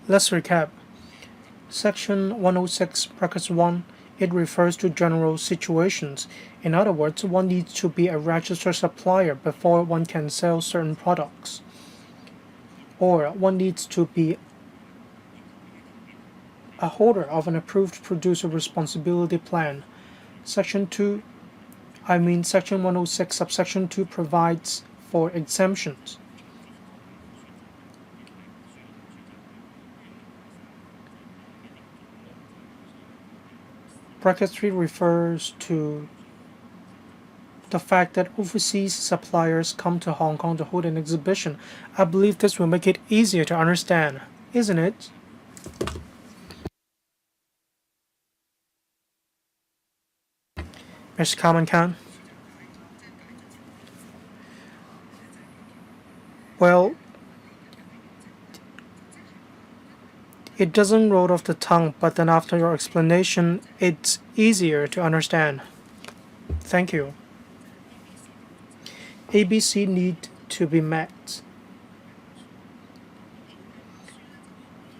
Let's recap. Section 106, brackets 1, it refers to general situations. In other words, one needs to be a registered supplier before one can sell certain products. Or one needs to be a holder of an approved producer responsibility plan. Section 106 subsection 2 provides for exemptions. Bracket 3 refers to the fact that overseas suppliers come to Hong Kong to hold an exhibition. I believe this will make it easier to understand, isn't it? Mr. Kaman Khan. It doesn't roll off the tongue, but then after your explanation, it's easier to understand. Thank you. ABC need to be met.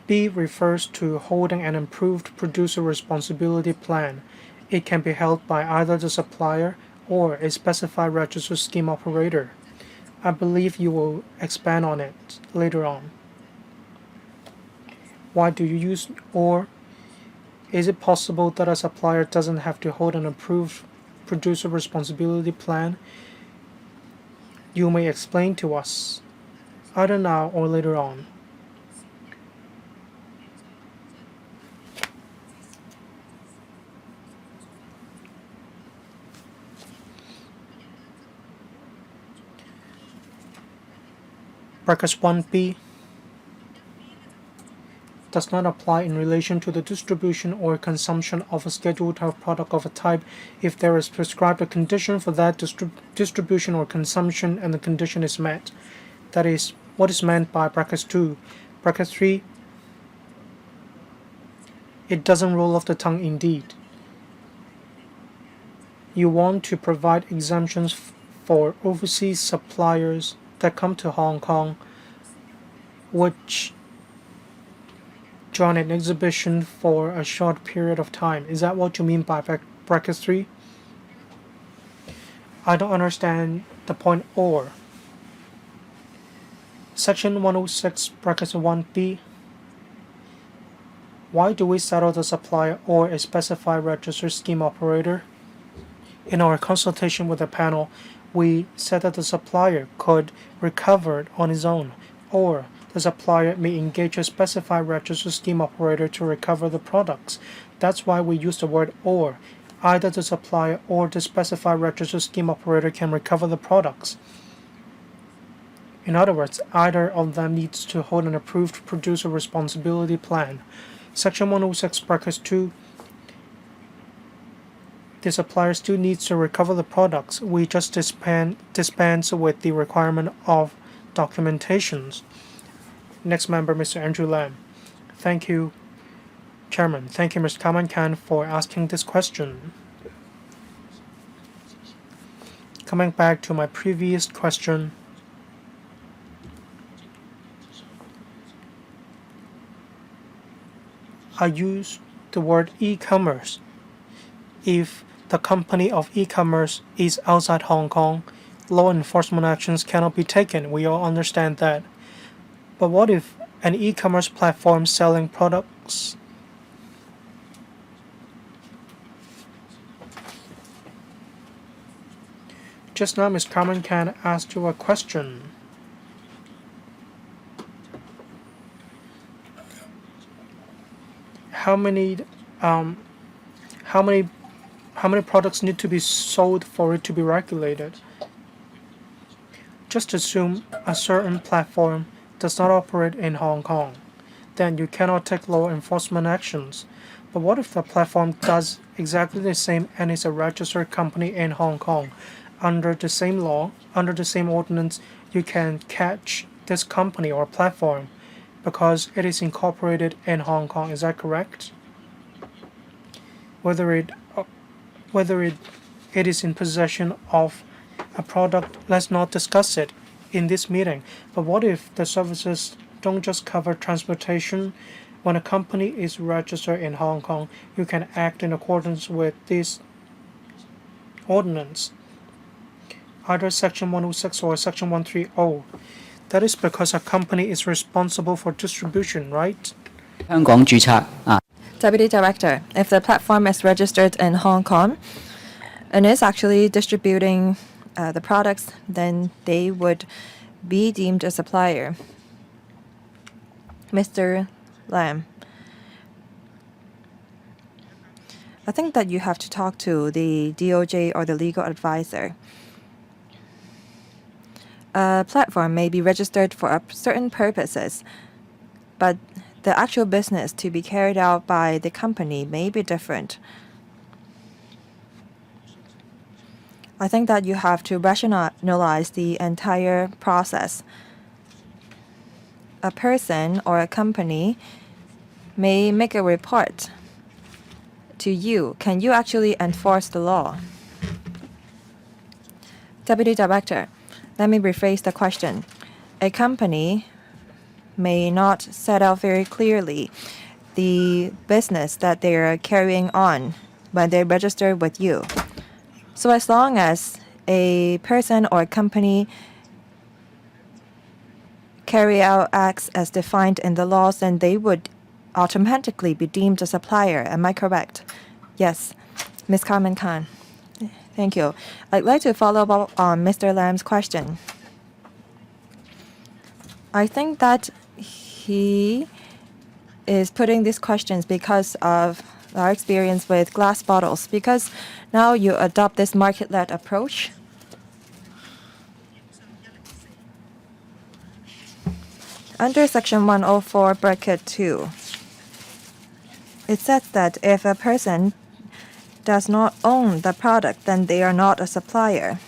B refers to holding an improved producer responsibility plan. It can be held by either the supplier or a specified register scheme operator. I believe you will expand on it later on. Why do you use or? Is it possible that a supplier doesn't have to hold an approved producer responsibility plan? You may explain to us, either now or later on. Brackets 1b does not apply in relation to the distribution or consumption of a scheduled type product of a type if there is prescribed a condition for that distribution or consumption and the condition is met. That is what is meant by brackets 2. Bracket 3, it doesn't roll off the tongue indeed. You want to provide exemptions for overseas suppliers that come to Hong Kong, which join an exhibition for a short period of time. Is that what you mean by bracket 3? I don't understand the point or. Section 106 brackets 1b. Why do we settle the supplier or a specified register scheme operator? In our consultation with the panel, we said that the supplier could recover it on his own, or the supplier may engage a specified register scheme operator to recover the products. That's why we use the word or. Either the supplier or the specified register scheme operator can recover the products. In other words, either of them needs to hold an approved producer responsibility plan. Section 106 brackets 2. The supplier still needs to recover the products. We just dispense with the requirement of documentations. Next member, Mr. Andrew Lam. Thank you, Chairman. Thank you, Mr. Kaman Khan, for asking this question. Coming back to my previous question, I used the word e-commerce. If the company of e-commerce is outside Hong Kong, law enforcement actions cannot be taken. We all understand that. But what if an e-commerce platform selling products just now Ms. Carmen Khan asked you a question. How many products need to be sold for it to be regulated? Just assume a certain platform does not operate in Hong Kong. Then you cannot take law enforcement actions. But what if the platform does exactly the same and is a registered company in Hong Kong? Under the same law, under the same ordinance, you can catch this company or platform because it is incorporated in Hong Kong. Is that correct? Whether it is in possession of a product, let's not discuss it in this meeting. But what if the services don't just cover transportation? When a company is registered in Hong Kong, you can act in accordance with this ordinance, either Section 106 or Section 130. That is because a company is responsible for distribution, right? 香港註冊 Deputy Director, if the platform is registered in Hong Kong and is actually distributing the products, then they would be deemed a supplier. Mr. Lam, I think that you have to talk to the DOJ or the legal advisor. A platform may be registered for certain purposes, but the actual business to be carried out by the company may be different. I think that you have to rationalize the entire process. A person or a company may make a report to you. Can you actually enforce the law? Deputy Director, let me rephrase the question. A company may not set out very clearly the business that they are carrying on when they register with you. So as long as a person or company carry out acts as defined in the laws, then they would automatically be deemed a supplier. Am I correct? Yes. Ms. Carmen Khan. Thank you. I'd like to follow up on Mr. Lam's question. I think that he is putting these questions because of our experience with glass bottles, because now you adopt this market-led approach. Under Section 104, Bracket 2, it says that if a person does not own the product, then they are not a supplier.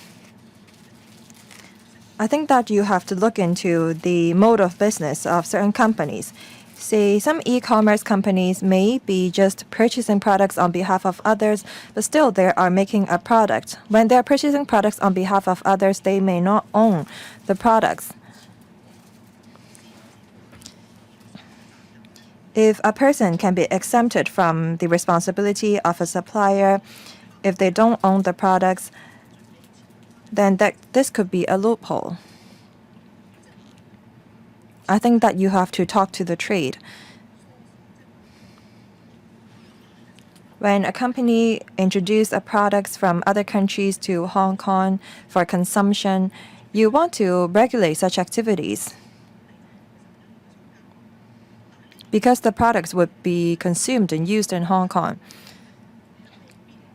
I think that you have to look into the mode of business of certain companies. Say some e-commerce companies may be just purchasing products on behalf of others, but still they are making a product. When they are purchasing products on behalf of others, they may not own the products. If a person can be exempted from the responsibility of a supplier, if they don't own the products, then this could be a loophole. I think that you have to talk to the trade. When a company introduces products from other countries to Hong Kong for consumption, you want to regulate such activities, because the products would be consumed and used in Hong Kong.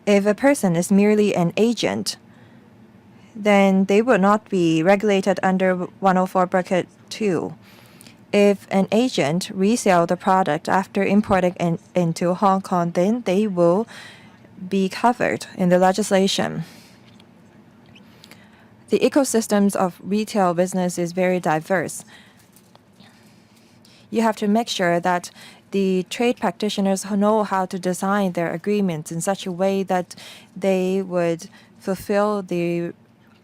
If a person is merely an agent, then they would not be regulated under 104 Bracket 2. If an agent resell the product after importing into Hong Kong, then they will be covered in the legislation. The ecosystems of retail business is very diverse. You have to make sure that the trade practitioners know how to design their agreements in such a way that they would fulfill their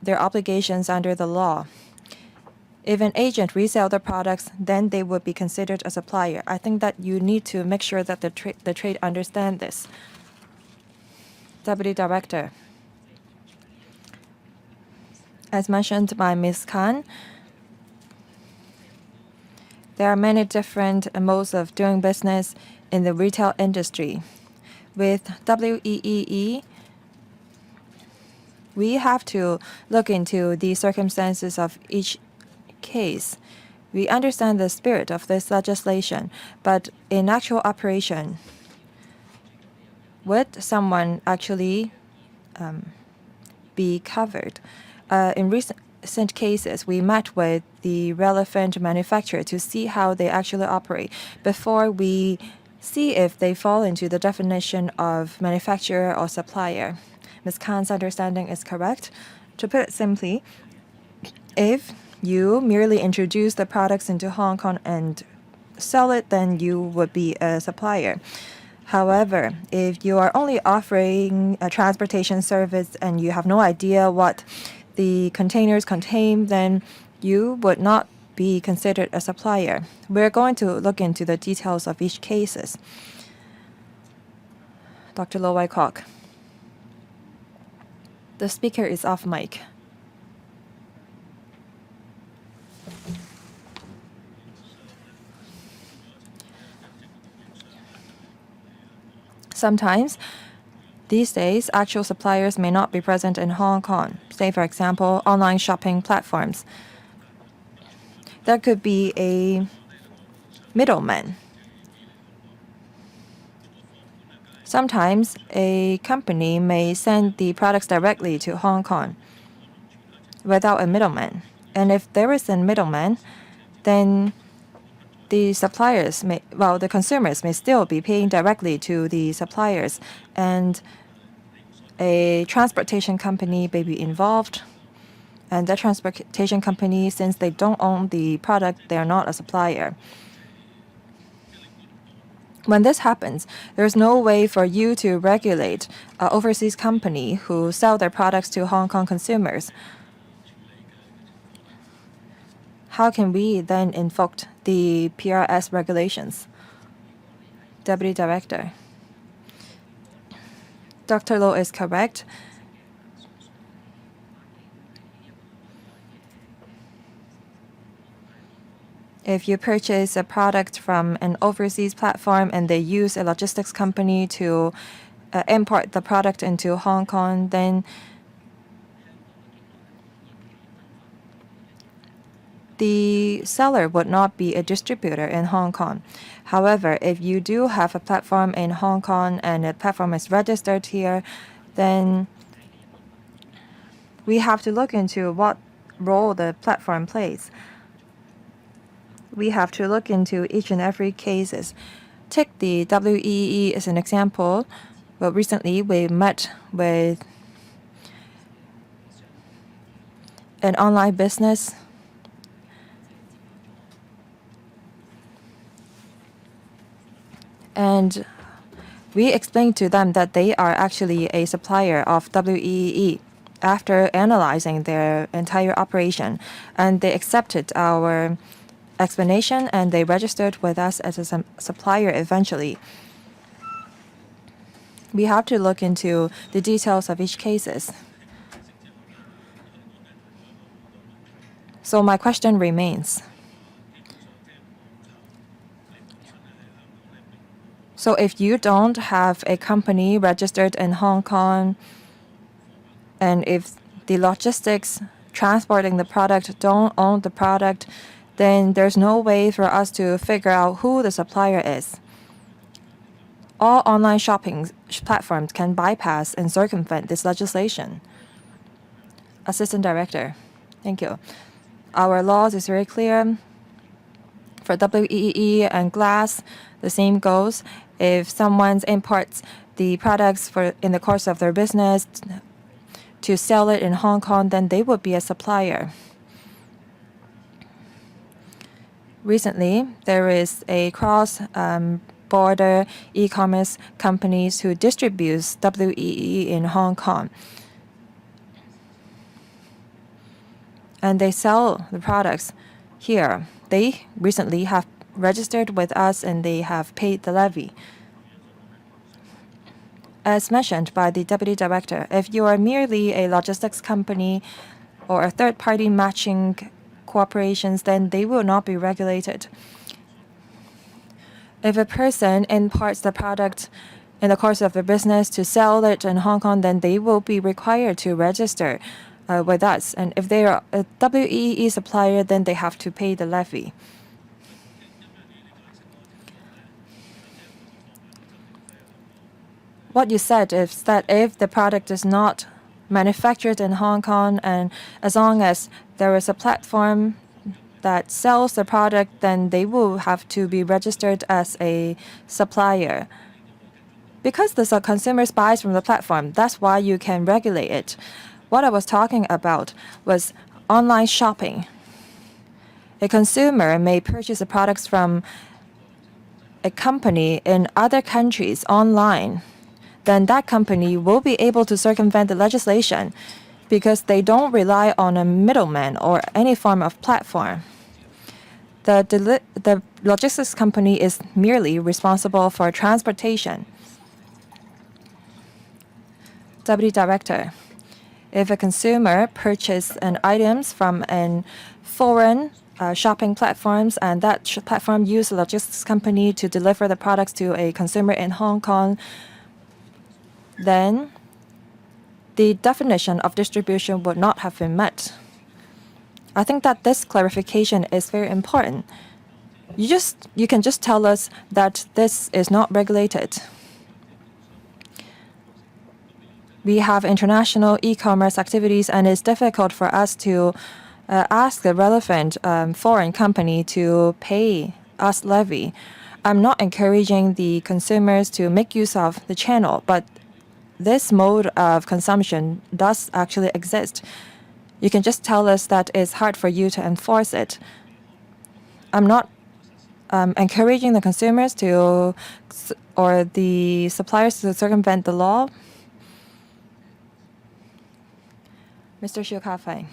obligations under the law. If an agent resell the products, then they would be considered a supplier. I think that you need to make sure that the trade understand this. Deputy Director, as mentioned by Ms. Khan, there are many different modes of doing business in the retail industry. With WEEE, we have to look into the circumstances of each case. We understand the spirit of this legislation, but in actual operation, would someone actually be covered? In recent cases, we met with the relevant manufacturer to see how they actually operate before we see if they fall into the definition of manufacturer or supplier. Ms. Khan's understanding is correct. To put it simply, if you merely introduce the products into Hong Kong and sell it, then you would be a supplier. However, if you are only offering a transportation service and you have no idea what the containers contain, then you would not be considered a supplier. We're going to look into the details of each cases. Dr. Lo Wai Kok. The speaker is off mic. Sometimes, these days, actual suppliers may not be present in Hong Kong. Say, for example, online shopping platforms. There could be a middleman. Sometimes, a company may send the products directly to Hong Kong without a middleman. And if there is a middleman, then the consumers may still be paying directly to the suppliers, and a transportation company may be involved. And that transportation company, since they don't own the product, they are not a supplier. When this happens, there's no way for you to regulate an overseas company who sell their products to Hong Kong consumers. How can we then invoke the PRS regulations? Deputy Director. Dr. Lo is correct. If you purchase a product from an overseas platform and they use a logistics company to import the product into Hong Kong, then the seller would not be a distributor in Hong Kong. However, if you do have a platform in Hong Kong and the platform is registered here, then we have to look into what role the platform plays. We have to look into each and every cases. Take the WEEE as an example. Well, recently we met with an online business and we explained to them that they are actually a supplier of WEEE after analyzing their entire operation, and they accepted our explanation and they registered with us as a supplier eventually. We have to look into the details of each cases. So my question remains. So if you don't have a company registered in Hong Kong, and if the logistics transporting the product don't own the product, then there's no way for us to figure out who the supplier is. All online shopping platforms can bypass and circumvent this legislation. Assistant Director, thank you. Our laws is very clear. For WEEE and glass, the same goes. If someone imports the products in the course of their business to sell it in Hong Kong, then they would be a supplier. Recently, there is a cross-border e-commerce companies who distributes WEEE in Hong Kong. And they sell the products here. They recently have registered with us and they have paid the levy. As mentioned by the Deputy Director, if you are merely a logistics company or a third-party matching corporations, then they will not be regulated. If a person imports the product in the course of their business to sell it in Hong Kong, then they will be required to register with us. And if they are a WEEE supplier, then they have to pay the levy. What you said is that if the product is not manufactured in Hong Kong, and as long as there is a platform that sells the product, then they will have to be registered as a supplier. Because the consumers buys from the platform, that's why you can regulate it. What I was talking about was online shopping. A consumer may purchase the products from a company in other countries online. Then that company will be able to circumvent the legislation because they don't rely on a middleman or any form of platform. The logistics company is merely responsible for transportation. Deputy Director, if a consumer purchases an items from an foreign shopping platforms and that platform uses a logistics company to deliver the products to a consumer in Hong Kong, then the definition of distribution would not have been met. I think that this clarification is very important. You can just tell us that this is not regulated. We have international e-commerce activities, and it's difficult for us to ask the relevant foreign company to pay us levy. I'm not encouraging the consumers to make use of the channel, but this mode of consumption does actually exist. You can just tell us that it's hard for you to enforce it. I'm not encouraging the consumers to or the suppliers to circumvent the law. Mr. Xiu Kafei.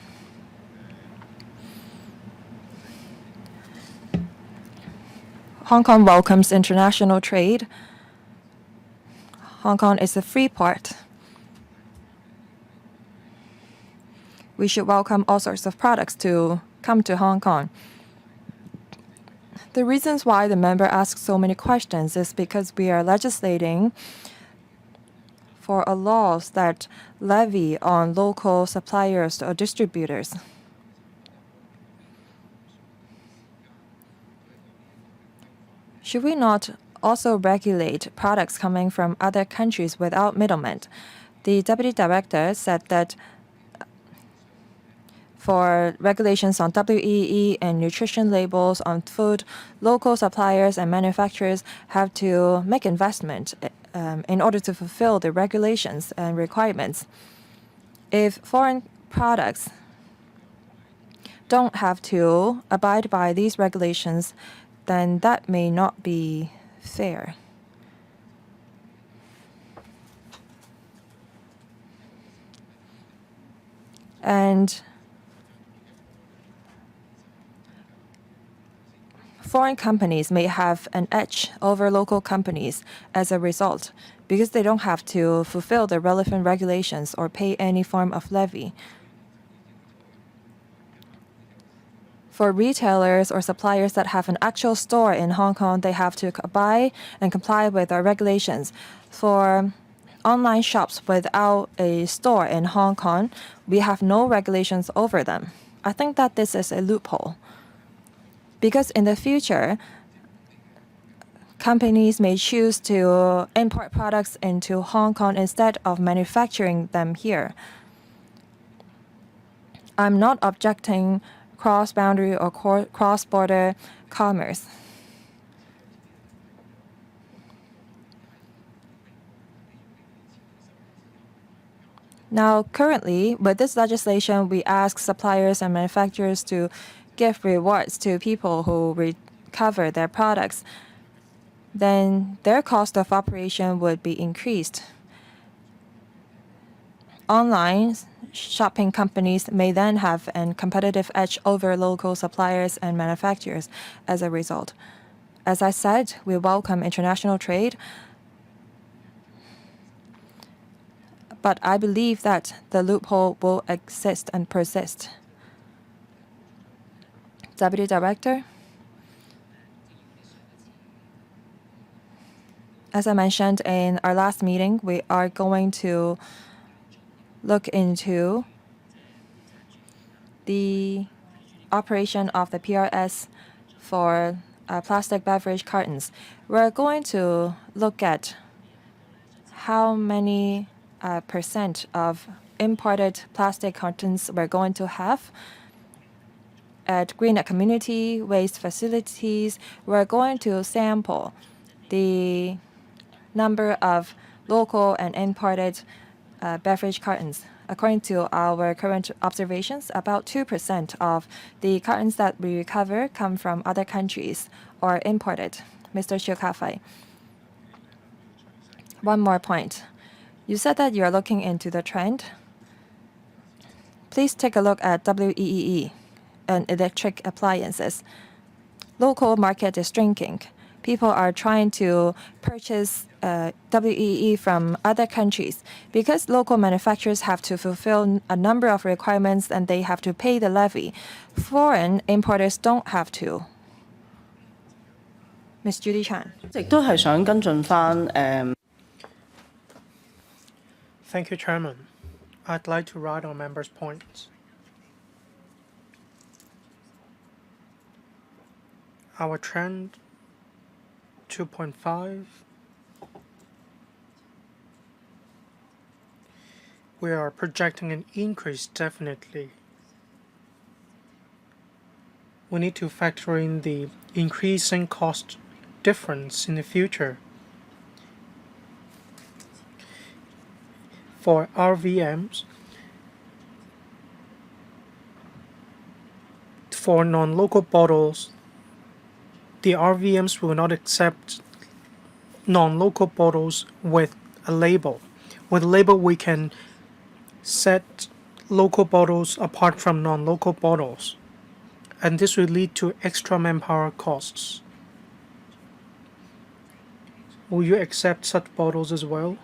Hong Kong welcomes international trade. Hong Kong is a free port. We should welcome all sorts of products to come to Hong Kong. The reasons why the member asks so many questions is because we are legislating for a laws that levy on local suppliers or distributors. Should we not also regulate products coming from other countries without middlemen? The Deputy Director said that for regulations on WEE and nutrition labels on food, local suppliers and manufacturers have to make investment in order to fulfill the regulations and requirements. If foreign products don't have to abide by these regulations, then that may not be fair. And foreign companies may have an edge over local companies as a result because they don't have to fulfill the relevant regulations or pay any form of levy. For retailers or suppliers that have an actual store in Hong Kong, they have to abide and comply with our regulations. For online shops without a store in Hong Kong, we have no regulations over them. I think that this is a loophole. Because in the future, companies may choose to import products into Hong Kong instead of manufacturing them here. I'm not objecting cross-boundary or cross-border commerce. Now, currently, with this legislation, we ask suppliers and manufacturers to give rewards to people who recover their products. Then their cost of operation would be increased. Online shopping companies may then have a competitive edge over local suppliers and manufacturers as a result. As I said, we welcome international trade, but I believe that the loophole will exist and persist. Deputy Director, as I mentioned in our last meeting, we are going to look into the operation of the PRS for plastic beverage cartons. We're going to look at how many percent of imported plastic cartons we're going to have. At Green Community Waste Facilities, we're going to sample the number of local and imported beverage cartons. According to our current observations, about 2% of the cartons that we recover come from other countries or imported. Mr. Xiu Kafei. One more point. You said that you are looking into the trend. Please take a look at WEEE and electric appliances. Local market is shrinking. People are trying to purchase WEE from other countries because local manufacturers have to fulfill a number of requirements and they have to pay the levy. Foreign importers don't have to. Ms. Judy Chan. 亦都係想跟進翻 Thank you, Chairman. I'd like to write on members' points. Our trend 2.5. We are projecting an increase definitely. We need to factor in the increasing cost difference in the future. For RVMs, for non-local bottles, the RVMs will not accept non-local bottles with a label. With a label, we can set local bottles apart from non-local bottles, and this will lead to extra manpower costs. Will you accept such bottles as well?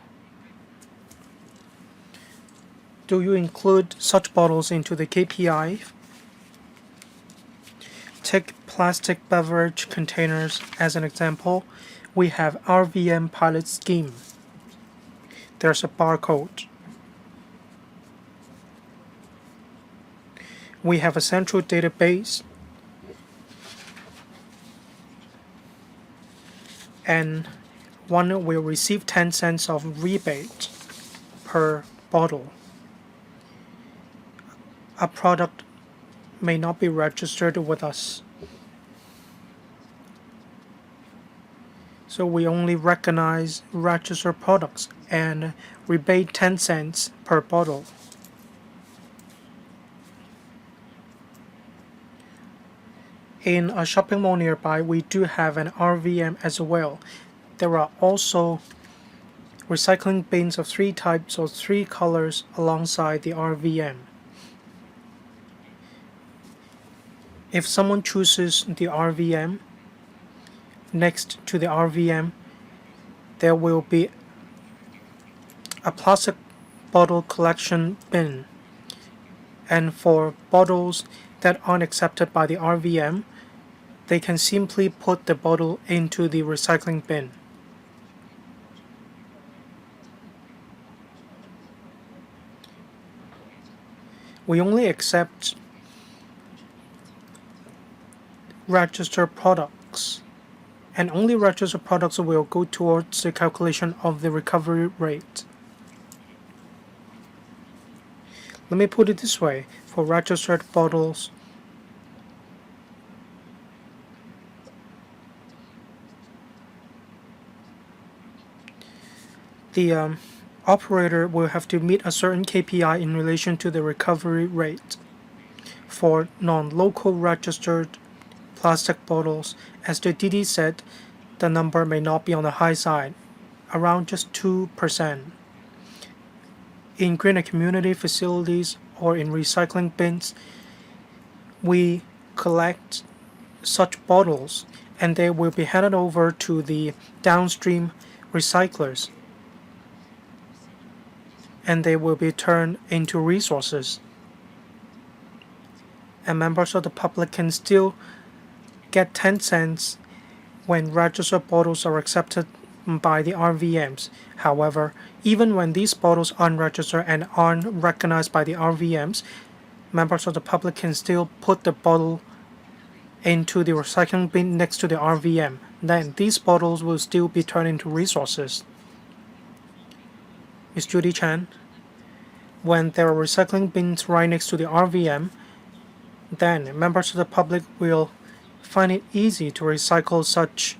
Do you include such bottles into the KPI? Take plastic beverage containers as an example. We have RVM pilot scheme. There's a barcode. We have a central database, and one will receive 10 cents of rebate per bottle. A product may not be registered with us, so we only recognize registered products and rebate 10 cents per bottle. In a shopping mall nearby, we do have an RVM as well. There are also recycling bins of 3 types or 3 colors alongside the RVM. If someone chooses the RVM, next to the RVM, there will be a plastic bottle collection bin. And for bottles that aren't accepted by the RVM, they can simply put the bottle into the recycling bin. We only accept registered products, and only registered products will go towards the calculation of the recovery rate. Let me put it this way: for registered bottles, the operator will have to meet a certain KPI in relation to the recovery rate. For non-local registered plastic bottles, as the DD said, the number may not be on the high side, around just 2%. In greener community facilities or in recycling bins, we collect such bottles and they will be handed over to the downstream recyclers, and they will be turned into resources. And members of the public can still get 10 cents when registered bottles are accepted by the RVMs. However, even when these bottles aren't registered and aren't recognized by the RVMs, members of the public can still put the bottle into the recycling bin next to the RVM. Then these bottles will still be turned into resources. Ms. Judy Chan, when there are recycling bins right next to the RVM, then members of the public will find it easy to recycle such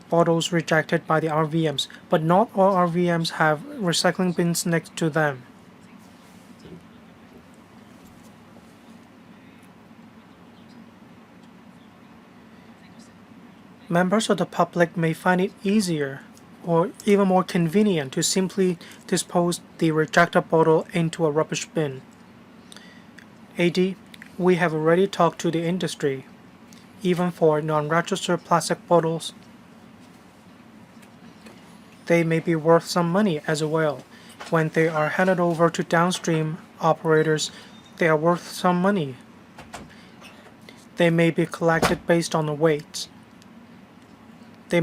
bottles rejected by the RVMs, but not all RVMs have recycling bins next to them. Members of the public may find it easier or even more convenient to simply dispose the rejected bottle into a rubbish bin. AD, we have already talked to the industry. Even for non-registered plastic bottles, they may be worth some money as well. When they are handed over to downstream operators, they are worth some money. They may be collected based on the weight. They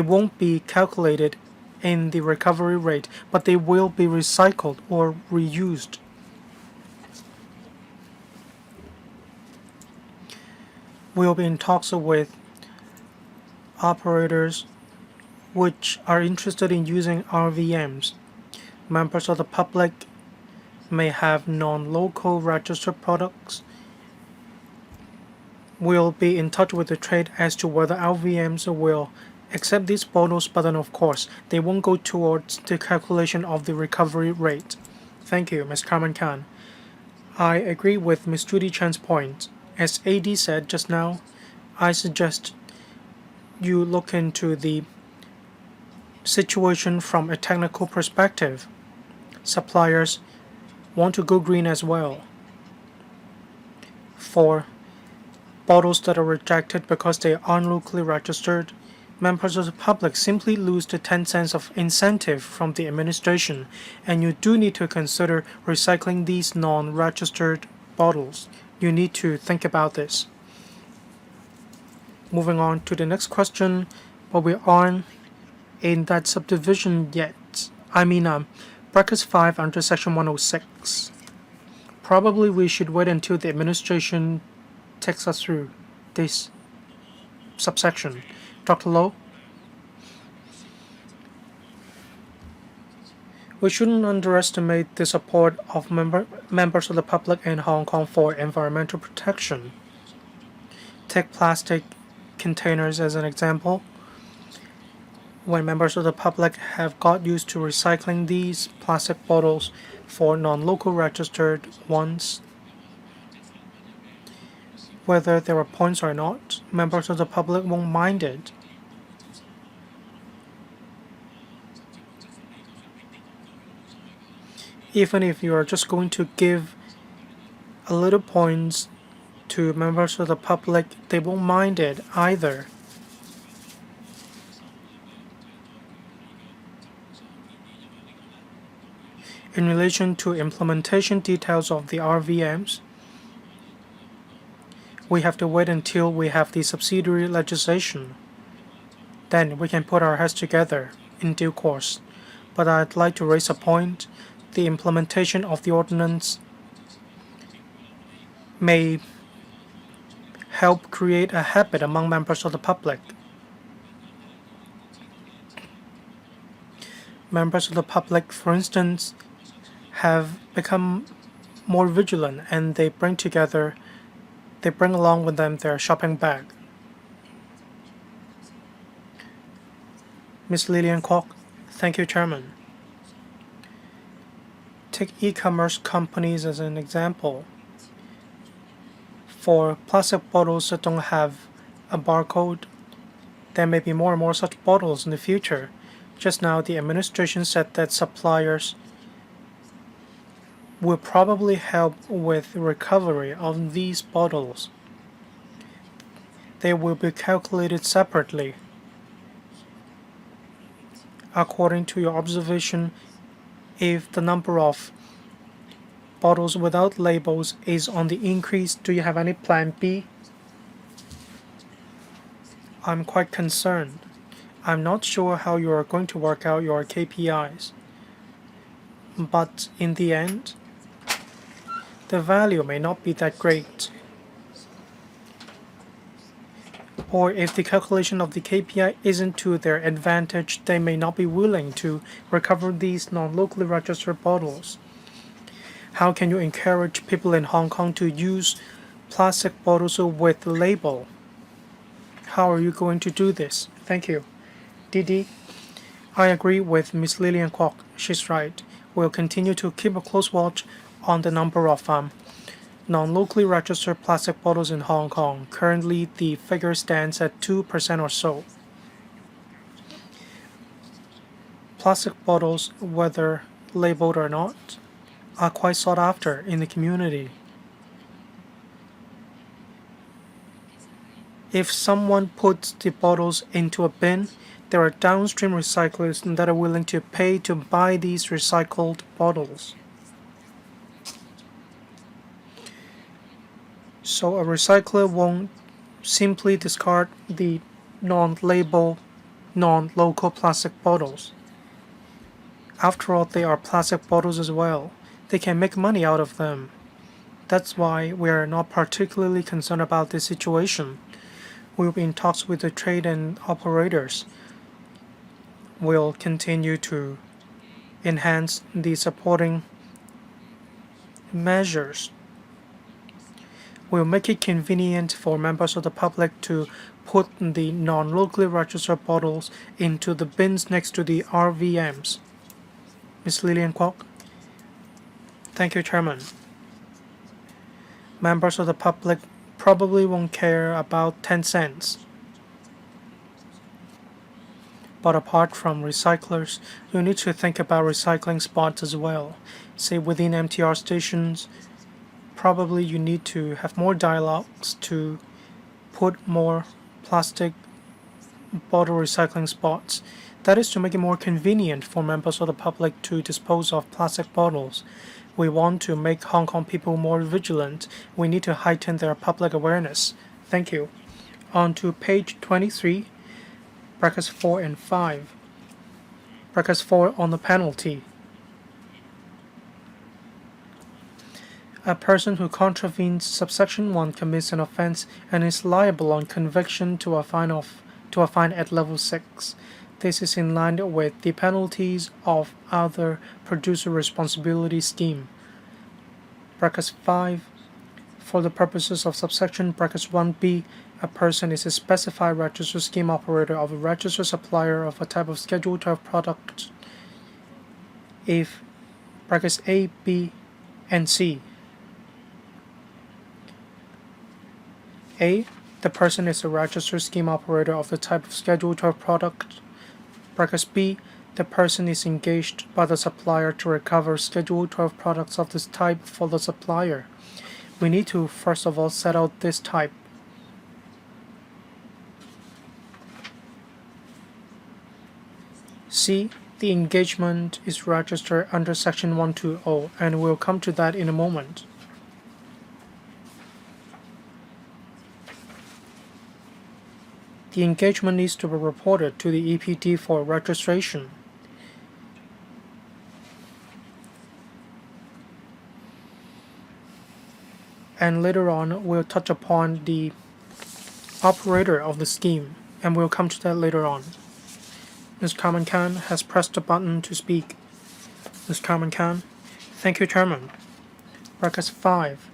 won't be calculated in the recovery rate, but they will be recycled or reused. We'll be in talks with operators which are interested in using RVMs. Members of the public may have non-local registered products. We'll be in touch with the trade as to whether RVMs will accept these bottles, but then of course they won't go towards the calculation of the recovery rate. Thank you, Ms. Carmen Khan. I agree with Ms. Judy Chan's point. As AD said just now, I suggest you look into the situation from a technical perspective. Suppliers want to go green as well. For bottles that are rejected because they aren't locally registered, members of the public simply lose the 10 cents of incentive from the administration, and you do need to consider recycling these non-registered bottles. You need to think about this. Moving on to the next question, but we aren't in that subdivision yet. Brackets 5 under section 106. Probably we should wait until the administration takes us through this subsection. Dr. Low? We shouldn't underestimate the support of members of the public in Hong Kong for environmental protection. Take plastic containers as an example. When members of the public have got used to recycling these plastic bottles for non-local registered ones, whether there are points or not, members of the public won't mind it. Even if you are just going to give a little points to members of the public, they won't mind it either. In relation to implementation details of the RVMs, we have to wait until we have the subsidiary legislation. Then we can put our heads together in due course. But I'd like to raise a point. The implementation of the ordinance may help create a habit among members of the public. Members of the public, for instance, have become more vigilant, and they bring along with them their shopping bag. Ms. Lillian Kwok. Thank you, Chairman. Take e-commerce companies as an example. For plastic bottles that don't have a barcode, there may be more and more such bottles in the future. Just now, the administration said that suppliers will probably help with recovery of these bottles. They will be calculated separately. According to your observation, if the number of bottles without labels is on the increase, do you have any plan B? I'm quite concerned. I'm not sure how you are going to work out your KPIs. But in the end, the value may not be that great. Or if the calculation of the KPI isn't to their advantage, they may not be willing to recover these non-locally registered bottles. How can you encourage people in Hong Kong to use plastic bottles with label? How are you going to do this? Thank you. Didi, I agree with Ms. Lillian Kwok. She's right. We'll continue to keep a close watch on the number of non-locally registered plastic bottles in Hong Kong. Currently, the figure stands at 2% or so. Plastic bottles, whether labeled or not, are quite sought after in the community. If someone puts the bottles into a bin, there are downstream recyclers that are willing to pay to buy these recycled bottles. So a recycler won't simply discard the non-label, non-local plastic bottles. After all, they are plastic bottles as well. They can make money out of them. That's why we are not particularly concerned about this situation. We'll be in talks with the trade and operators. We'll continue to enhance the supporting measures. We'll make it convenient for members of the public to put the non-locally registered bottles into the bins next to the RVMs. Ms. Lillian Kwok. Thank you, Chairman. Members of the public probably won't care about 10 cents. But apart from recyclers, you need to think about recycling spots as well. Say within MTR stations, probably you need to have more dialogues to put more plastic bottle recycling spots. That is to make it more convenient for members of the public to dispose of plastic bottles. We want to make Hong Kong people more vigilant. We need to heighten their public awareness. Thank you. On to page 23, brackets 4 and 5. Brackets 4 on the penalty. A person who contravenes subsection 1 commits an offense and is liable on conviction to a fine at level 6. This is in line with the penalties of other producer responsibility scheme. Brackets 5. For the purposes of subsection brackets 1b, a person is a specified registered scheme operator of a registered supplier of a type of Schedule 12 product if brackets A, B, and C. A. The person is a registered scheme operator of the type of Schedule 12 product. Brackets B. The person is engaged by the supplier to recover Schedule 12 products of this type for the supplier. We need to first of all set out this type. C. The engagement is registered under section 120, and we'll come to that in a moment. The engagement needs to be reported to the EPD for registration. And later on, we'll touch upon the operator of the scheme, and we'll come to that later on. Ms. Carmen Khan has pressed the button to speak. Ms. Carmen Khan. Thank you, Chairman. Brackets 5.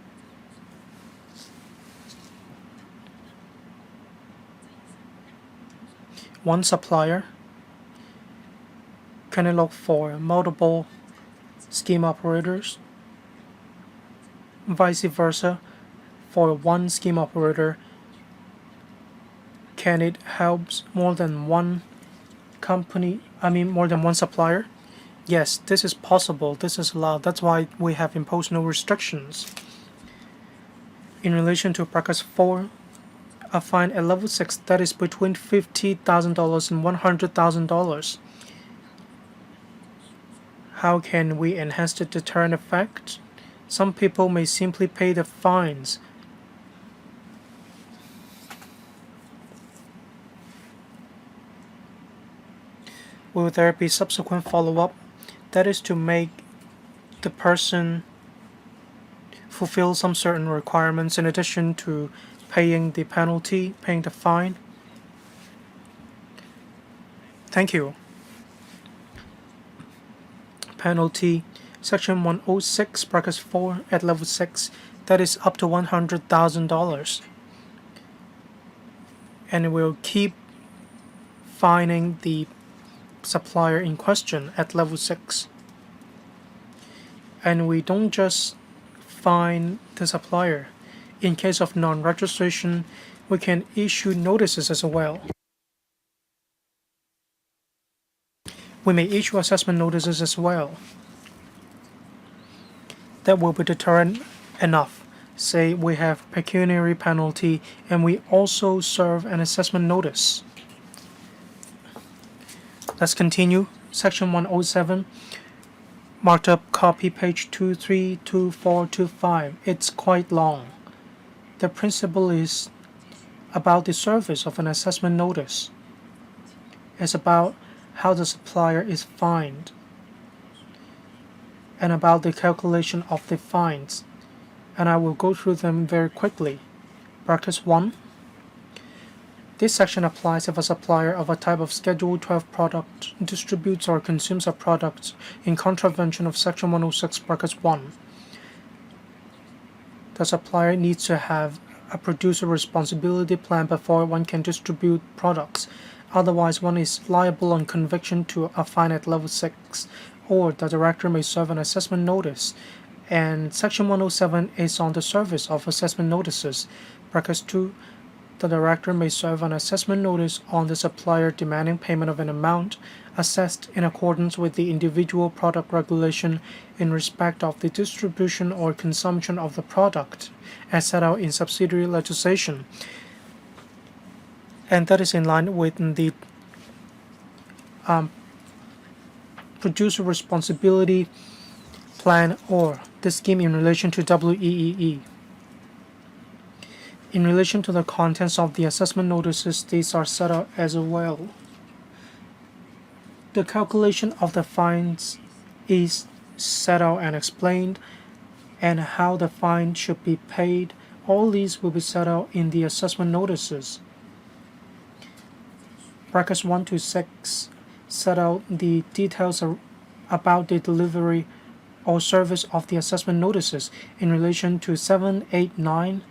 One supplier can look for multiple scheme operators. Vice versa, for one scheme operator, can it help more than one more than one supplier? Yes, this is possible, this is allowed. That's why we have imposed no restrictions. In relation to brackets 4, a fine at level 6 that is between $50,000 and $100,000. How can we enhance the deterrent effect? Some people may simply pay the fines. Will there be subsequent follow-up? That is to make the person fulfill some certain requirements in addition to paying the penalty, paying the fine. Thank you. Penalty, section 106, brackets 4 at level 6, that is up to $100,000. And we'll keep fining the supplier in question at level 6. And we don't just fine the supplier. In case of non-registration, we can issue notices as well. We may issue assessment notices as well. That will be deterrent enough. Say we have pecuniary penalty and we also serve an assessment notice. Let's continue. Section 107. Marked up copy page 232425. It's quite long. The principle is about the service of an assessment notice. It's about how the supplier is fined and about the calculation of the fines. And I will go through them very quickly. Brackets 1. This section applies if a supplier of a type of Schedule 12 product distributes or consumes a product in contravention of section 106 brackets 1. The supplier needs to have a producer responsibility plan before one can distribute products. Otherwise, one is liable on conviction to a fine at level 6, or the director may serve an assessment notice. And section 107 is on the service of assessment notices. Brackets 2. The director may serve an assessment notice on the supplier demanding payment of an amount assessed in accordance with the individual product regulation in respect of the distribution or consumption of the product as set out in subsidiary legislation. And that is in line with the producer responsibility plan or the scheme in relation to WEEE. In relation to the contents of the assessment notices, these are set out as well. The calculation of the fines is set out and explained, and how the fine should be paid. All these will be set out in the assessment notices. Brackets 1 to 6 set out the details about the delivery or service of the assessment notices. In relation to 7, 8, 9,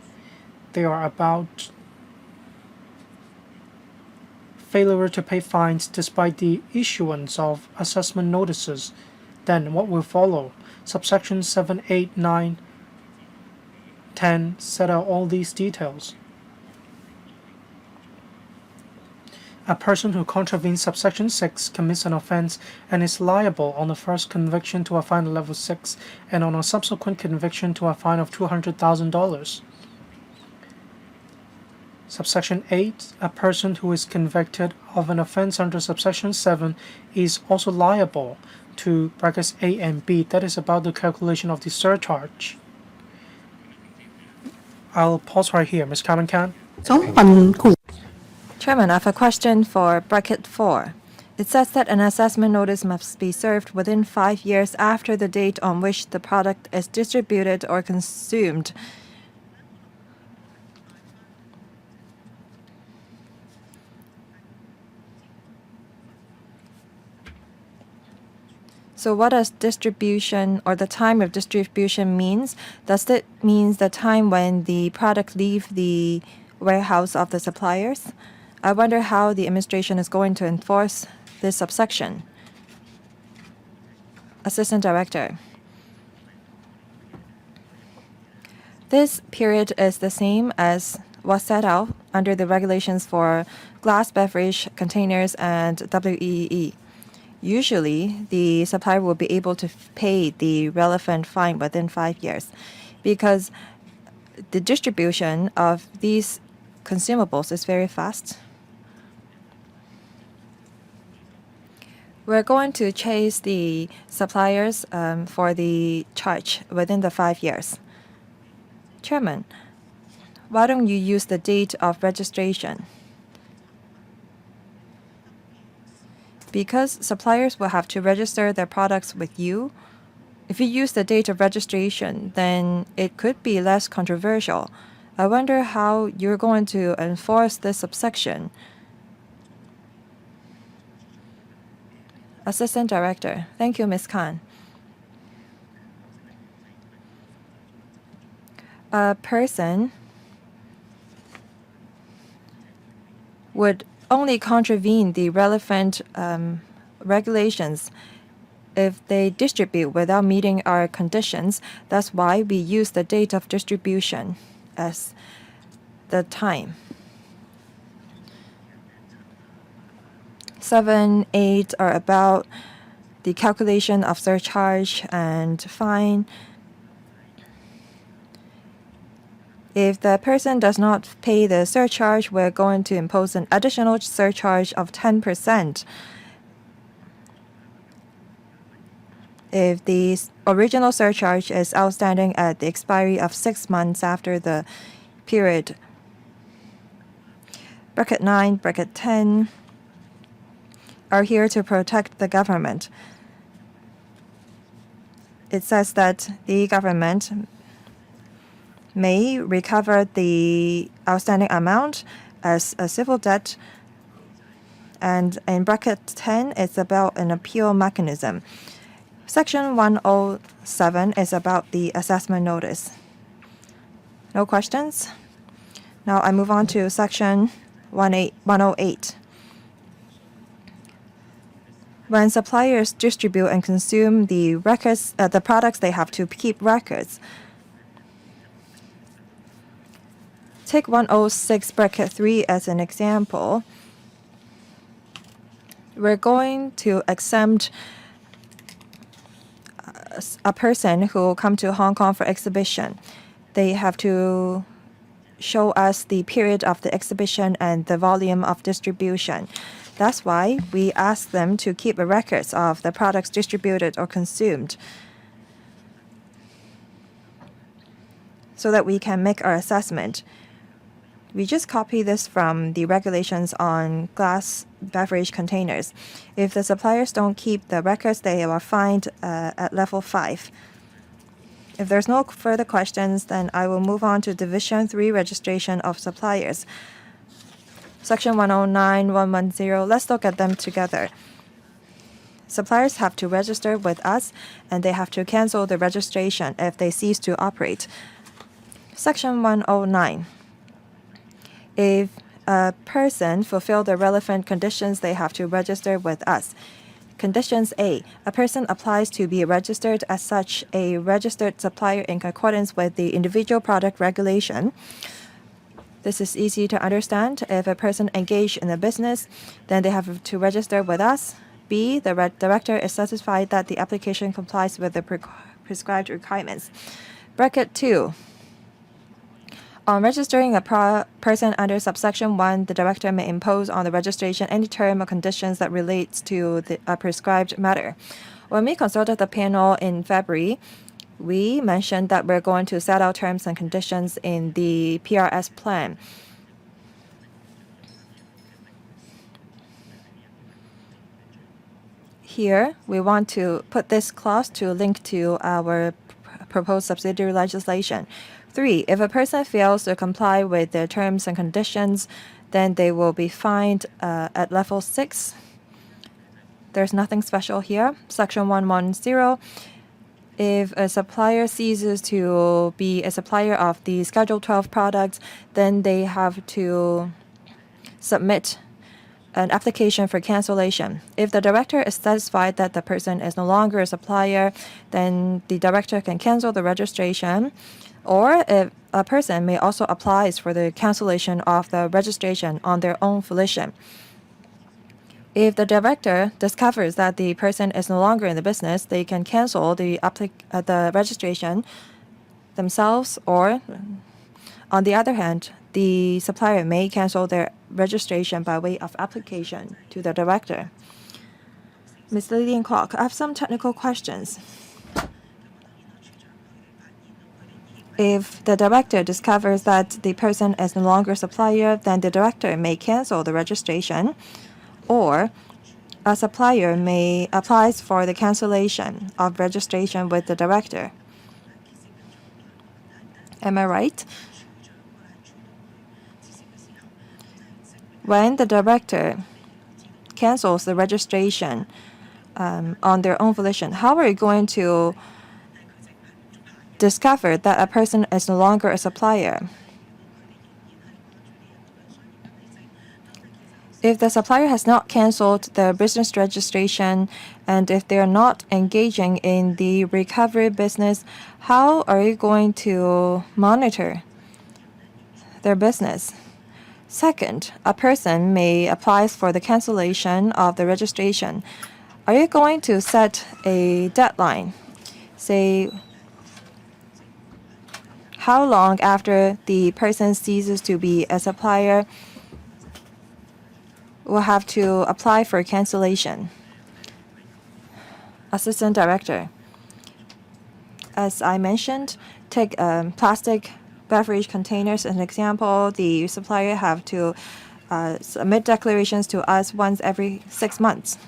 they are about failure to pay fines despite the issuance of assessment notices. Then what will follow? Subsection 7, 8, 9, 10 set out all these details. A person who contravenes subsection 6 commits an offense and is liable on the first conviction to a fine of level 6 and on a subsequent conviction to a fine of $200,000. Subsection 8. A person who is convicted of an offense under subsection 7 is also liable to brackets A and B. That is about the calculation of the surcharge. I'll pause right here. Ms. Carmen Khan. Chairman, I have a question for bracket 4. It says that an assessment notice must be served within 5 years after the date on which the product is distributed or consumed. So what does distribution or the time of distribution means? Does it mean the time when the product leaves the warehouse of the suppliers? I wonder how the administration is going to enforce this subsection. Assistant Director. This period is the same as was set out under the regulations for glass beverage containers and WEEE. Usually, the supplier will be able to pay the relevant fine within 5 years because the distribution of these consumables is very fast. We're going to chase the suppliers for the charge within the 5 years. Chairman, why don't you use the date of registration? Because suppliers will have to register their products with you. If you use the date of registration, then it could be less controversial. I wonder how you're going to enforce this subsection. Assistant Director. Thank you, Ms. Khan. A person would only contravene the relevant regulations if they distribute without meeting our conditions. That's why we use the date of distribution as the time. 7, 8 are about the calculation of surcharge and fine. If the person does not pay the surcharge, we're going to impose an additional surcharge of 10%. If the original surcharge is outstanding at the expiry of 6 months after the period. Bracket 9, bracket 10 are here to protect the government. It says that the government may recover the outstanding amount as a civil debt. And in bracket 10, it's about an appeal mechanism. Section 107 is about the assessment notice. No questions? Now I move on to section 108. When suppliers distribute and consume the records, the products, they have to keep records. Take 106 bracket 3 as an example. We're going to exempt a person who come to Hong Kong for exhibition. They have to show us the period of the exhibition and the volume of distribution. That's why we ask them to keep records of the products distributed or consumed so that we can make our assessment. We just copy this from the regulations on glass beverage containers. If the suppliers don't keep the records, they are fined at level 5. If there's no further questions, then I will move on to Division 3 registration of suppliers. Section 109, 110, let's look at them together. Suppliers have to register with us, and they have to cancel the registration if they cease to operate. Section 109. If a person fulfills the relevant conditions, they have to register with us. Conditions A. A person applies to be registered as such a registered supplier in accordance with the individual product regulation. This is easy to understand. If a person engaged in a business, then they have to register with us. B. The director is satisfied that the application complies with the prescribed requirements. Bracket 2. On registering a person under subsection 1, the director may impose on the registration any term or conditions that relates to a prescribed matter. When we consulted the panel in February, we mentioned that we're going to set out terms and conditions in the PRS plan. Here, we want to put this clause to link to our proposed subsidiary legislation. 3. If a person fails to comply with the terms and conditions, then they will be fined at level 6. There's nothing special here. Section 110. If a supplier ceases to be a supplier of the Schedule 12 products, then they have to submit an application for cancellation. If the director is satisfied that the person is no longer a supplier, then the director can cancel the registration. Or if a person may also apply for the cancellation of the registration on their own volition. If the director discovers that the person is no longer in the business, they can cancel the registration themselves, or on the other hand, the supplier may cancel their registration by way of application to the director. Ms. Lillian Kwok, I have some technical questions. If the director discovers that the person is no longer a supplier, then the director may cancel the registration, or a supplier may apply for the cancellation of registration with the director. Am I right? When the director cancels the registration on their own volition, how are you going to discover that a person is no longer a supplier? If the supplier has not canceled the business registration, and if they're not engaging in the recovery business, how are you going to monitor their business? Second, a person may apply for the cancellation of the registration. Are you going to set a deadline? Say, how long after the person ceases to be a supplier will have to apply for cancellation? Assistant Director. As I mentioned, take plastic beverage containers as an example. The supplier have to submit declarations to us once every 6 months.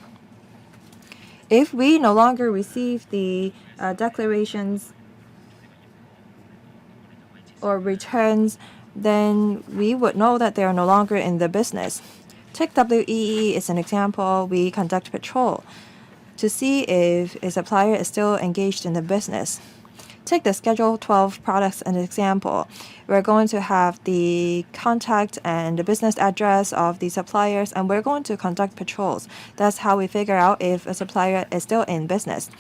If we no longer receive the declarations or returns, then we would know that they are no longer in the business. Take WEE as an example. We conduct patrol to see if a supplier is still engaged in the business. Take the Schedule 12 products as an example. We're going to have the contact and the business address of the suppliers, and we're going to conduct patrols. That's how we figure out if a supplier is still in business.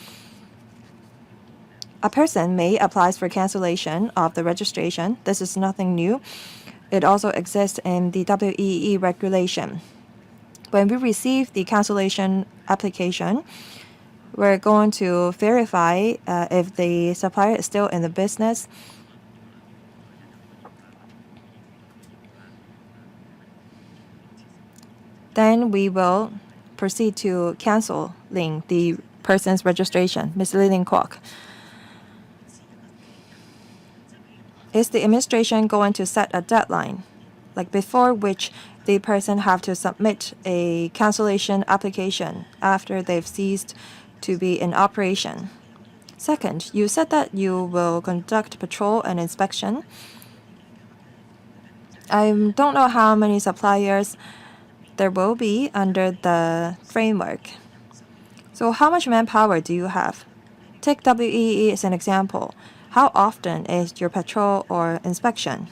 A person may apply for cancellation of the registration. This is nothing new. It also exists in the WEE regulation. When we receive the cancellation application, we're going to verify if the supplier is still in the business. Then we will proceed to canceling the person's registration. Misleading Kwok. Is the administration going to set a deadline, like before which the person have to submit a cancellation application after they've ceased to be in operation? Second, you said that you will conduct patrol and inspection. I don't know how many suppliers there will be under the framework. So how much manpower do you have? Take WEE as an example. How often is your patrol or inspection?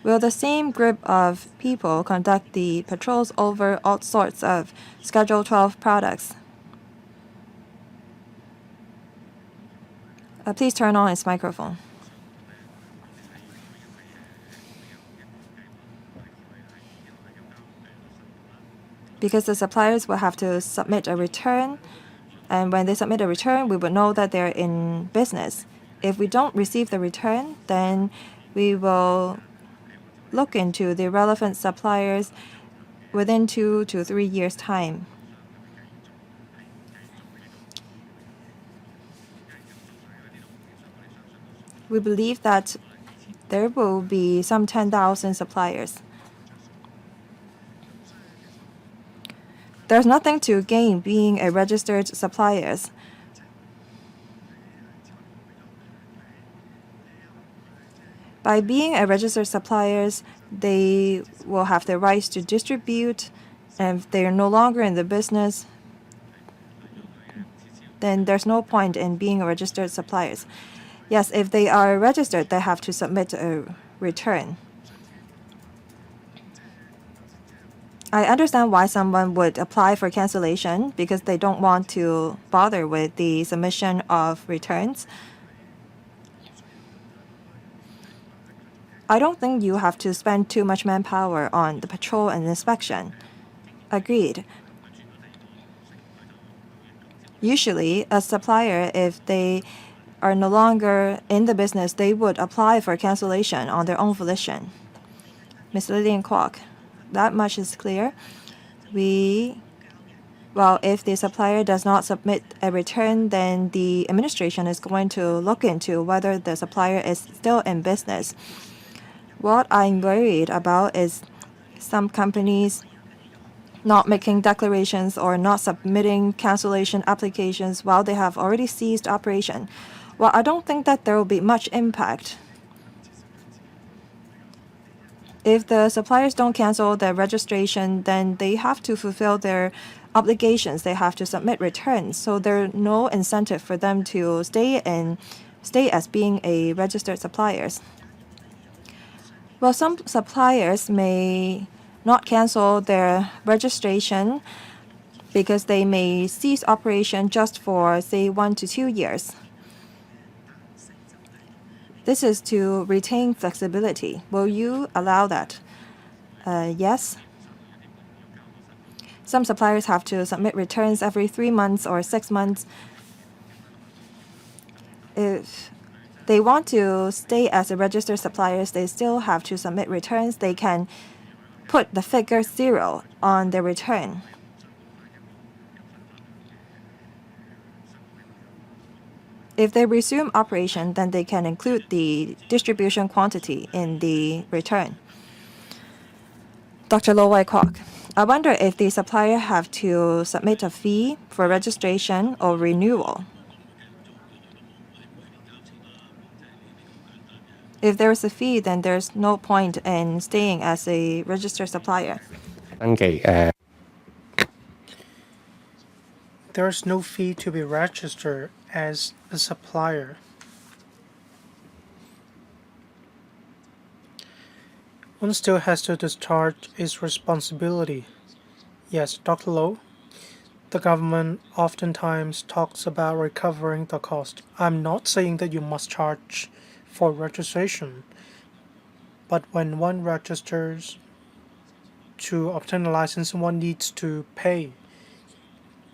Will the same group of people conduct the patrols over all sorts of Schedule 12 products? Please turn on his microphone. Because the suppliers will have to submit a return, and when they submit a return, we will know that they're in business. If we don't receive the return, then we will look into the relevant suppliers within 2 to 3 years' time. We believe that there will be some 10,000 suppliers. There's nothing to gain being a registered supplier. By being a registered supplier, they will have the rights to distribute, and if they are no longer in the business, then there's no point in being a registered supplier. Yes, if they are registered, they have to submit a return. I understand why someone would apply for cancellation because they don't want to bother with the submission of returns. I don't think you have to spend too much manpower on the patrol and inspection. Agreed. Usually, a supplier, if they are no longer in the business, they would apply for cancellation on their own volition. Ms. Lillian Kwok, that much is clear. Well, if the supplier does not submit a return, then the administration is going to look into whether the supplier is still in business. What I'm worried about is some companies not making declarations or not submitting cancellation applications while they have already ceased operation. Well, I don't think that there will be much impact. If the suppliers don't cancel their registration, then they have to fulfill their obligations. They have to submit returns. So there's no incentive for them to stay as being a registered suppliers. Well, some suppliers may not cancel their registration because they may cease operation just for, say, 1 to 2 years. This is to retain flexibility. Will you allow that? Yes. Some suppliers have to submit returns every 3 months or 6 months. If they want to stay as a registered suppliers, they still have to submit returns. They can put the figure 0 on their return. If they resume operation, then they can include the distribution quantity in the return. Dr. Lo Wai Kwok, I wonder if the supplier have to submit a fee for registration or renewal. If there is a fee, then there's no point in staying as a registered supplier. There's no fee to be registered as a supplier. One still has to discharge its responsibility. Yes, Dr. Low, the government oftentimes talks about recovering the cost. I'm not saying that you must charge for registration, but when one registers to obtain a license, one needs to pay.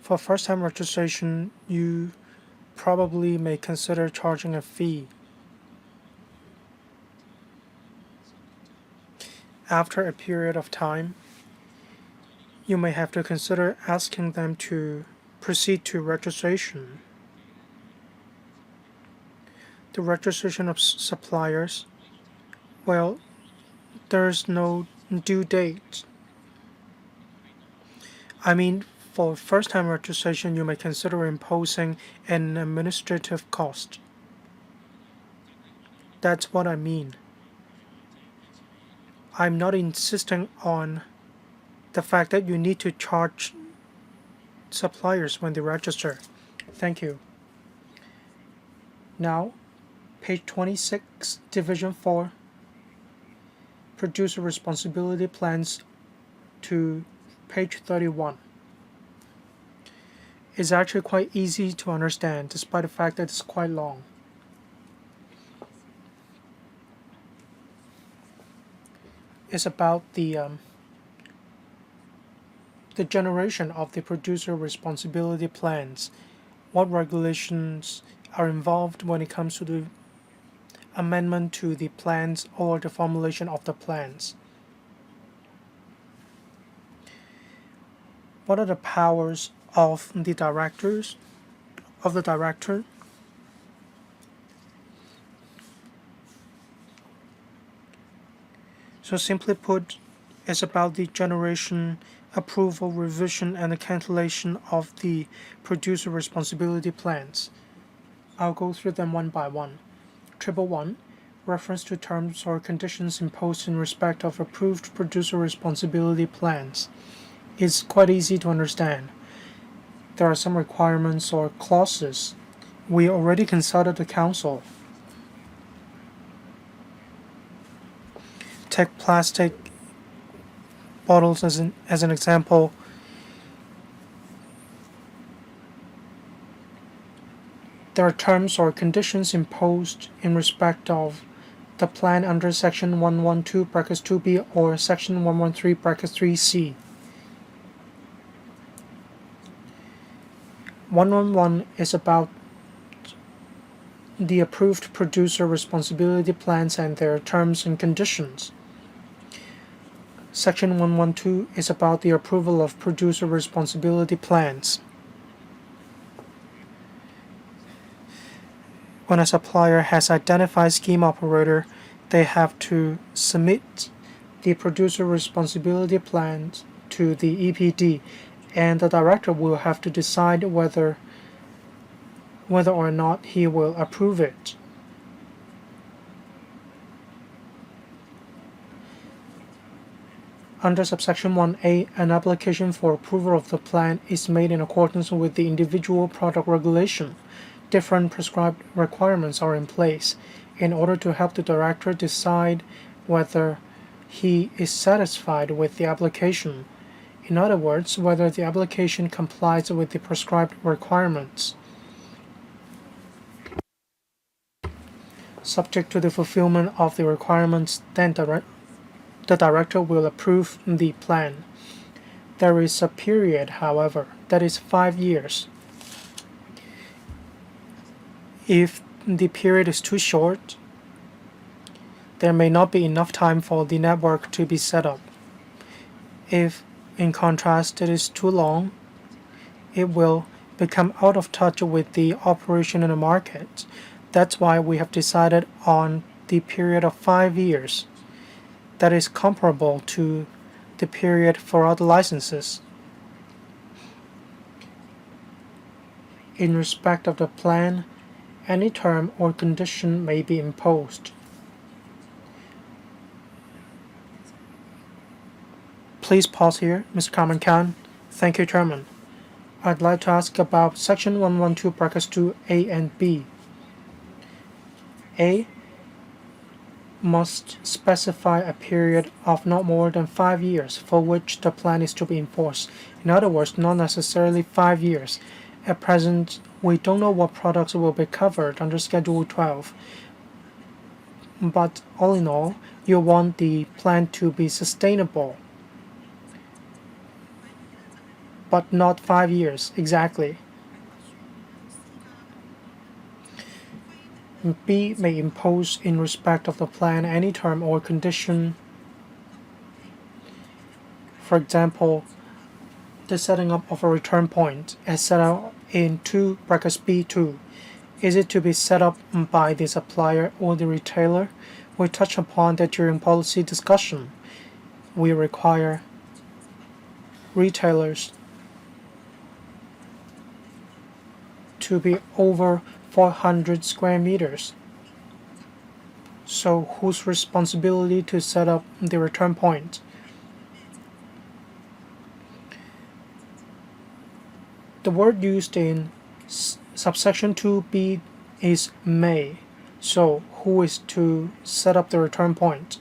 For first-time registration, you probably may consider charging a fee. After a period of time, you may have to consider asking them to proceed to registration. The registration of suppliers, well, there's no due date. I mean, for first-time registration, you may consider imposing an administrative cost. That's what I mean. I'm not insisting on the fact that you need to charge suppliers when they register. Thank you. Now, page 26, Division 4, Producer Responsibility Plans to page 31. It's actually quite easy to understand despite the fact that it's quite long. It's about the generation of the producer responsibility plans. What regulations are involved when it comes to the amendment to the plans or the formulation of the plans? What are the powers of the director? So simply put, it's about the generation, approval, revision, and the cancellation of the producer responsibility plans. I'll go through them one by one. 111, reference to terms or conditions imposed in respect of approved producer responsibility plans. It's quite easy to understand. There are some requirements or clauses. We already consulted the council. Take plastic bottles as an example. There are terms or conditions imposed in respect of the plan under Section 112 brackets 2b or Section 113 brackets 3c. 111 is about the approved producer responsibility plans and their terms and conditions. Section 112 is about the approval of producer responsibility plans. When a supplier has identified scheme operator, they have to submit the producer responsibility plans to the EPD, and the director will have to decide whether or not he will approve it. Under subsection 1A, an application for approval of the plan is made in accordance with the individual product regulation. Different prescribed requirements are in place in order to help the director decide whether he is satisfied with the application. In other words, whether the application complies with the prescribed requirements. Subject to the fulfillment of the requirements, then the director will approve the plan. There is a period, however, that is 5 years. If the period is too short, there may not be enough time for the network to be set up. If, in contrast, it is too long, it will become out of touch with the operation in the market. That's why we have decided on the period of 5 years. That is comparable to the period for other licenses. In respect of the plan, any term or condition may be imposed. Please pause here, Mr. Carmen Khan. Thank you, Chairman. I'd like to ask about Section 112 brackets 2A and B. A must specify a period of not more than 5 years for which the plan is to be enforced. In other words, not necessarily 5 years. At present, we don't know what products will be covered under Schedule 12. but all in all, you want the plan to be sustainable, but not 5 years exactly. B may impose in respect of the plan any term or condition. For example, the setting up of a return point as set out in 2 brackets B2. Is it to be set up by the supplier or the retailer? We touched upon that during policy discussion. We require retailers to be over 400 square meters. So whose responsibility to set up the return point? The word used in subsection 2b is may. So who is to set up the return point?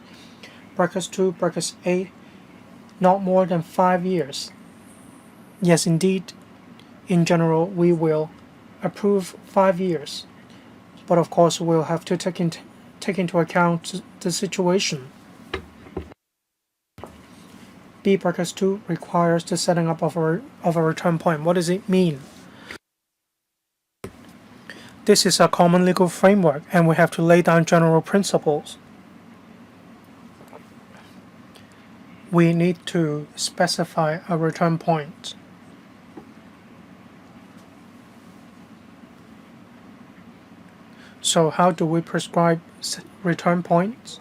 Brackets 2, brackets A, not more than 5 years. Yes, indeed, in general, we will approve 5 years. But of course, we'll have to take into account the situation. B brackets 2 requires the setting up of a return point. What does it mean? This is a common legal framework, and we have to lay down general principles. We need to specify a return point. So how do we prescribe return points?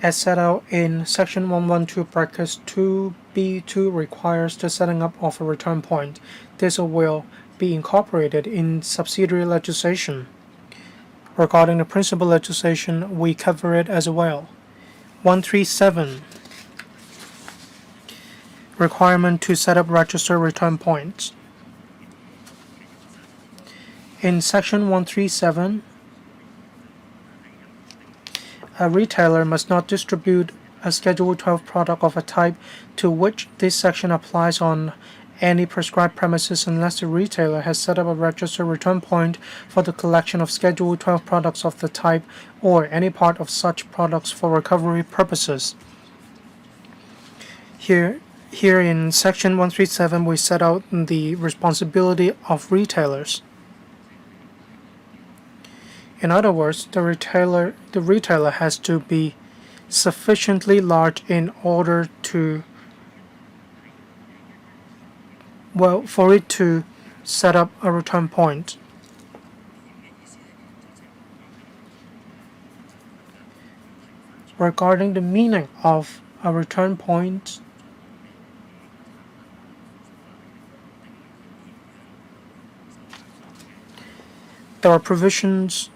As set out in section 112 brackets 2b2 requires the setting up of a return point. This will be incorporated in subsidiary legislation. Regarding the principal legislation, we cover it as well. 137 requirement to set up register return points. In section 137, a retailer must not distribute a Schedule 12 product of a type to which this section applies on any prescribed premises unless the retailer has set up a registered return point for the collection of Schedule 12 products of the type or any part of such products for recovery purposes. Here in section 137 we set out the responsibility of retailers. In other words, the retailer has to be sufficiently large in order to, for it to set up a return point. Regarding the meaning of a return point, there are provisions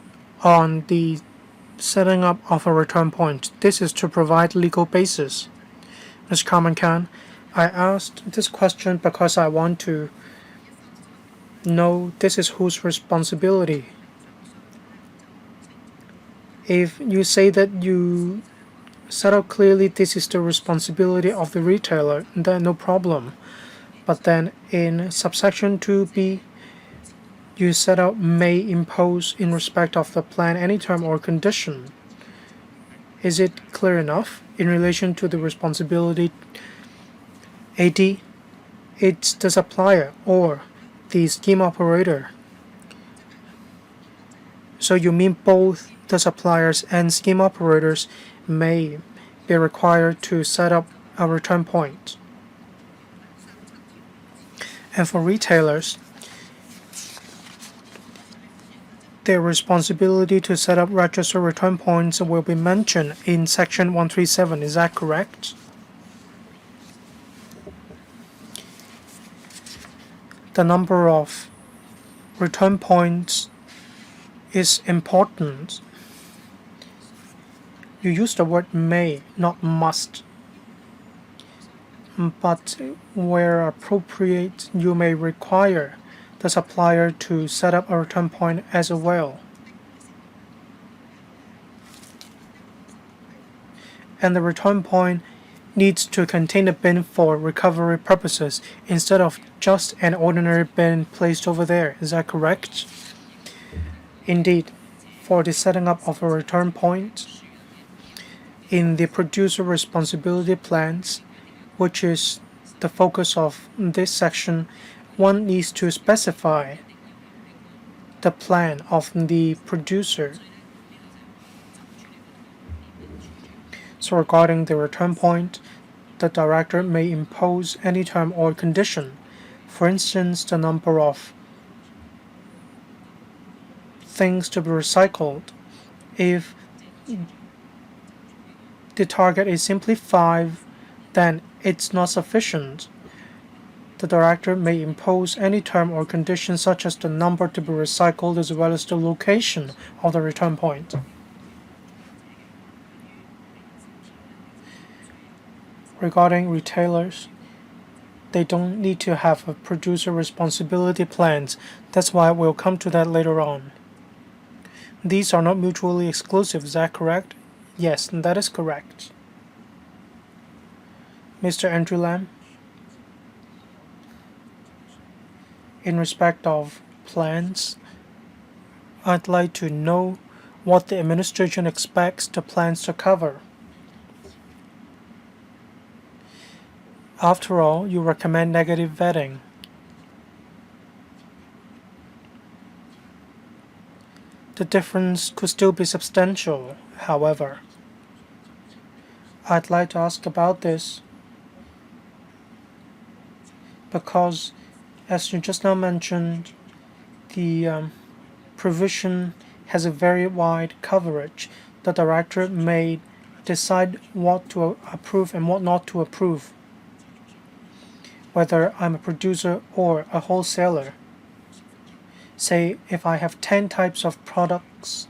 on the setting up of a return point. This is to provide legal basis. Ms. Carmen Khan, I asked this question because I want to know this is whose responsibility. If you say that you set out clearly this is the responsibility of the retailer, then no problem. But then in subsection 2b, you set out may impose in respect of the plan any term or condition. Is it clear enough in relation to the responsibility? AD, it's the supplier or the scheme operator. So you mean both the suppliers and scheme operators may be required to set up a return point. And for retailers, their responsibility to set up register return points will be mentioned in section 137. Is that correct? The number of return points is important. You use the word may, not must. But where appropriate, you may require the supplier to set up a return point as well. And the return point needs to contain a bin for recovery purposes instead of just an ordinary bin placed over there. Is that correct? Indeed. for the setting up of a return point in the producer responsibility plans, which is the focus of this section, one needs to specify the plan of the producer. So regarding the return point, the director may impose any term or condition. For instance, the number of things to be recycled. If the target is simply 5, then it's not sufficient. The director may impose any term or condition such as the number to be recycled as well as the location of the return point. Regarding retailers, they don't need to have a producer responsibility plans. That's why we'll come to that later on. These are not mutually exclusive, is that correct? Yes, that is correct. Mr. Andrew Lam, in respect of plans, I'd like to know what the administration expects the plans to cover. After all, you recommend negative vetting. The difference could still be substantial, however. I'd like to ask about this because, as you just now mentioned, the provision has a very wide coverage. The director may decide what to approve and what not to approve, whether I'm a producer or a wholesaler. Say, if I have 10 types of products,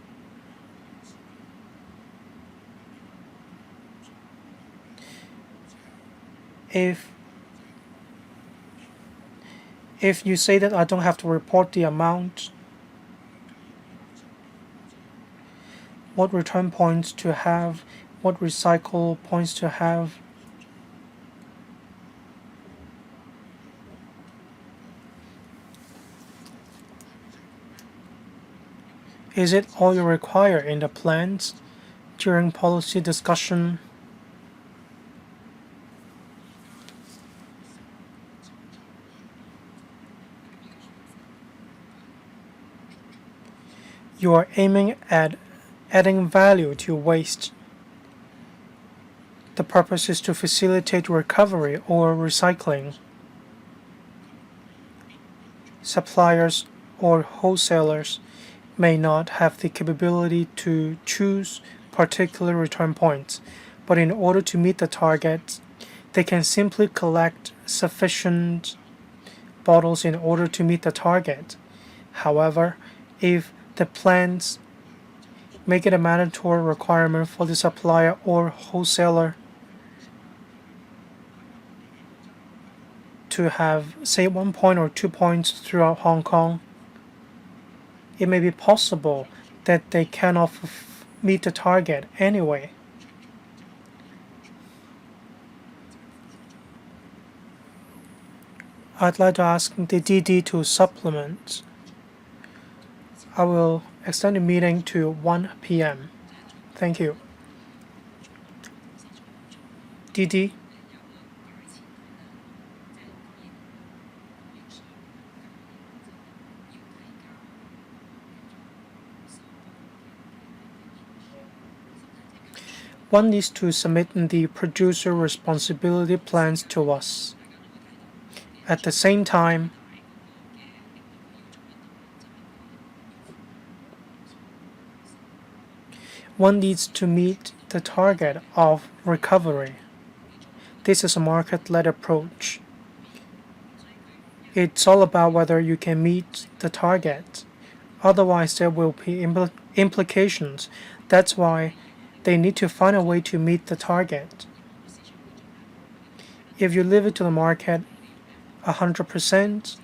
if you say that I don't have to report the amount, what return points to have, what recycle points to have, is it all you require in the plans during policy discussion? You are aiming at adding value to waste. The purpose is to facilitate recovery or recycling. Suppliers or wholesalers may not have the capability to choose particular return points, but in order to meet the target, they can simply collect sufficient bottles in order to meet the target. However, if the plans make it a mandatory requirement for the supplier or wholesaler to have, say, 1 point or 2 points throughout Hong Kong, it may be possible that they cannot meet the target anyway. I'd like to ask the DD to supplement. I will extend the meeting to 1 p.m. Thank you. DD. One needs to submit the producer responsibility plans to us. At the same time, one needs to meet the target of recovery. This is a market-led approach. It's all about whether you can meet the target. Otherwise, there will be implications. That's why they need to find a way to meet the target. If you leave it to the market 100%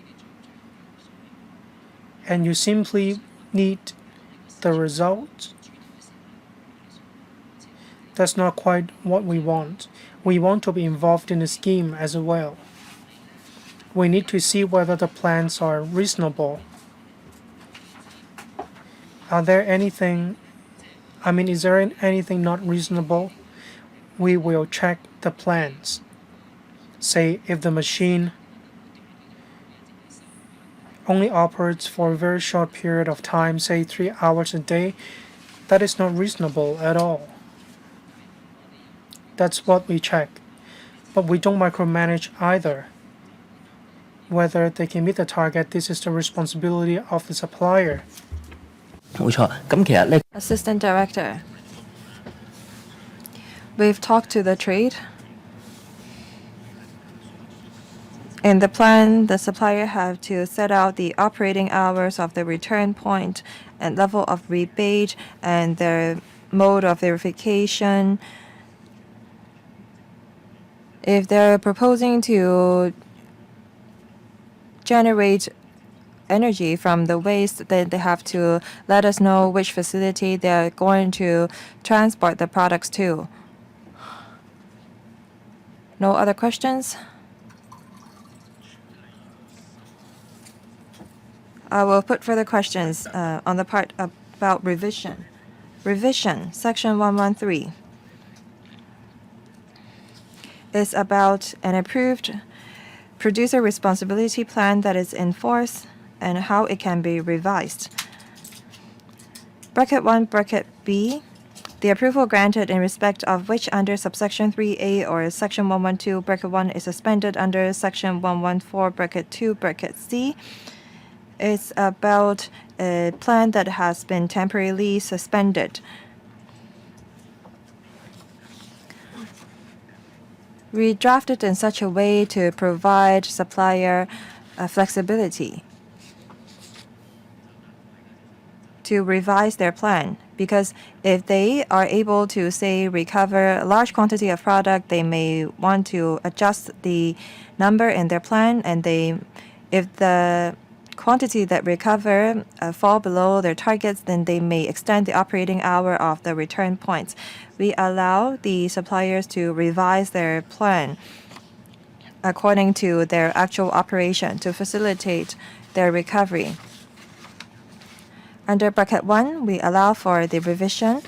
and you simply need the result, that's not quite what we want. We want to be involved in the scheme as well. We need to see whether the plans are reasonable. Is there anything not reasonable? We will check the plans. Say if the machine only operates for a very short period of time, say 3 hours a day, that is not reasonable at all. That's what we check. But we don't micromanage either. Whether they can meet the target, this is the responsibility of the supplier. 冇錯，咁其實呢 Assistant Director. We've talked to the trade. In the plan, the supplier have to set out the operating hours of the return point and level of rebate and their mode of verification. If they're proposing to generate energy from the waste, then they have to let us know which facility they're going to transport the products to. No other questions? I will put further questions on the part about revision. Revision, Section 113, is about an approved producer responsibility plan that is in force and how it can be revised. Bracket 1, Bracket B, the approval granted in respect of which under subsection 3A or section 112, Bracket 1 is suspended under section 114, Bracket 2, Bracket C. It's about a plan that has been temporarily suspended. We drafted in such a way to provide supplier flexibility to revise their plan, because if they are able to, say, recover a large quantity of product, they may want to adjust the number in their plan, and if the quantity that recover fall below their targets, then they may extend the operating hour of the return points. We allow the suppliers to revise their plan according to their actual operation to facilitate their recovery. Under Bracket 1, we allow for the revision.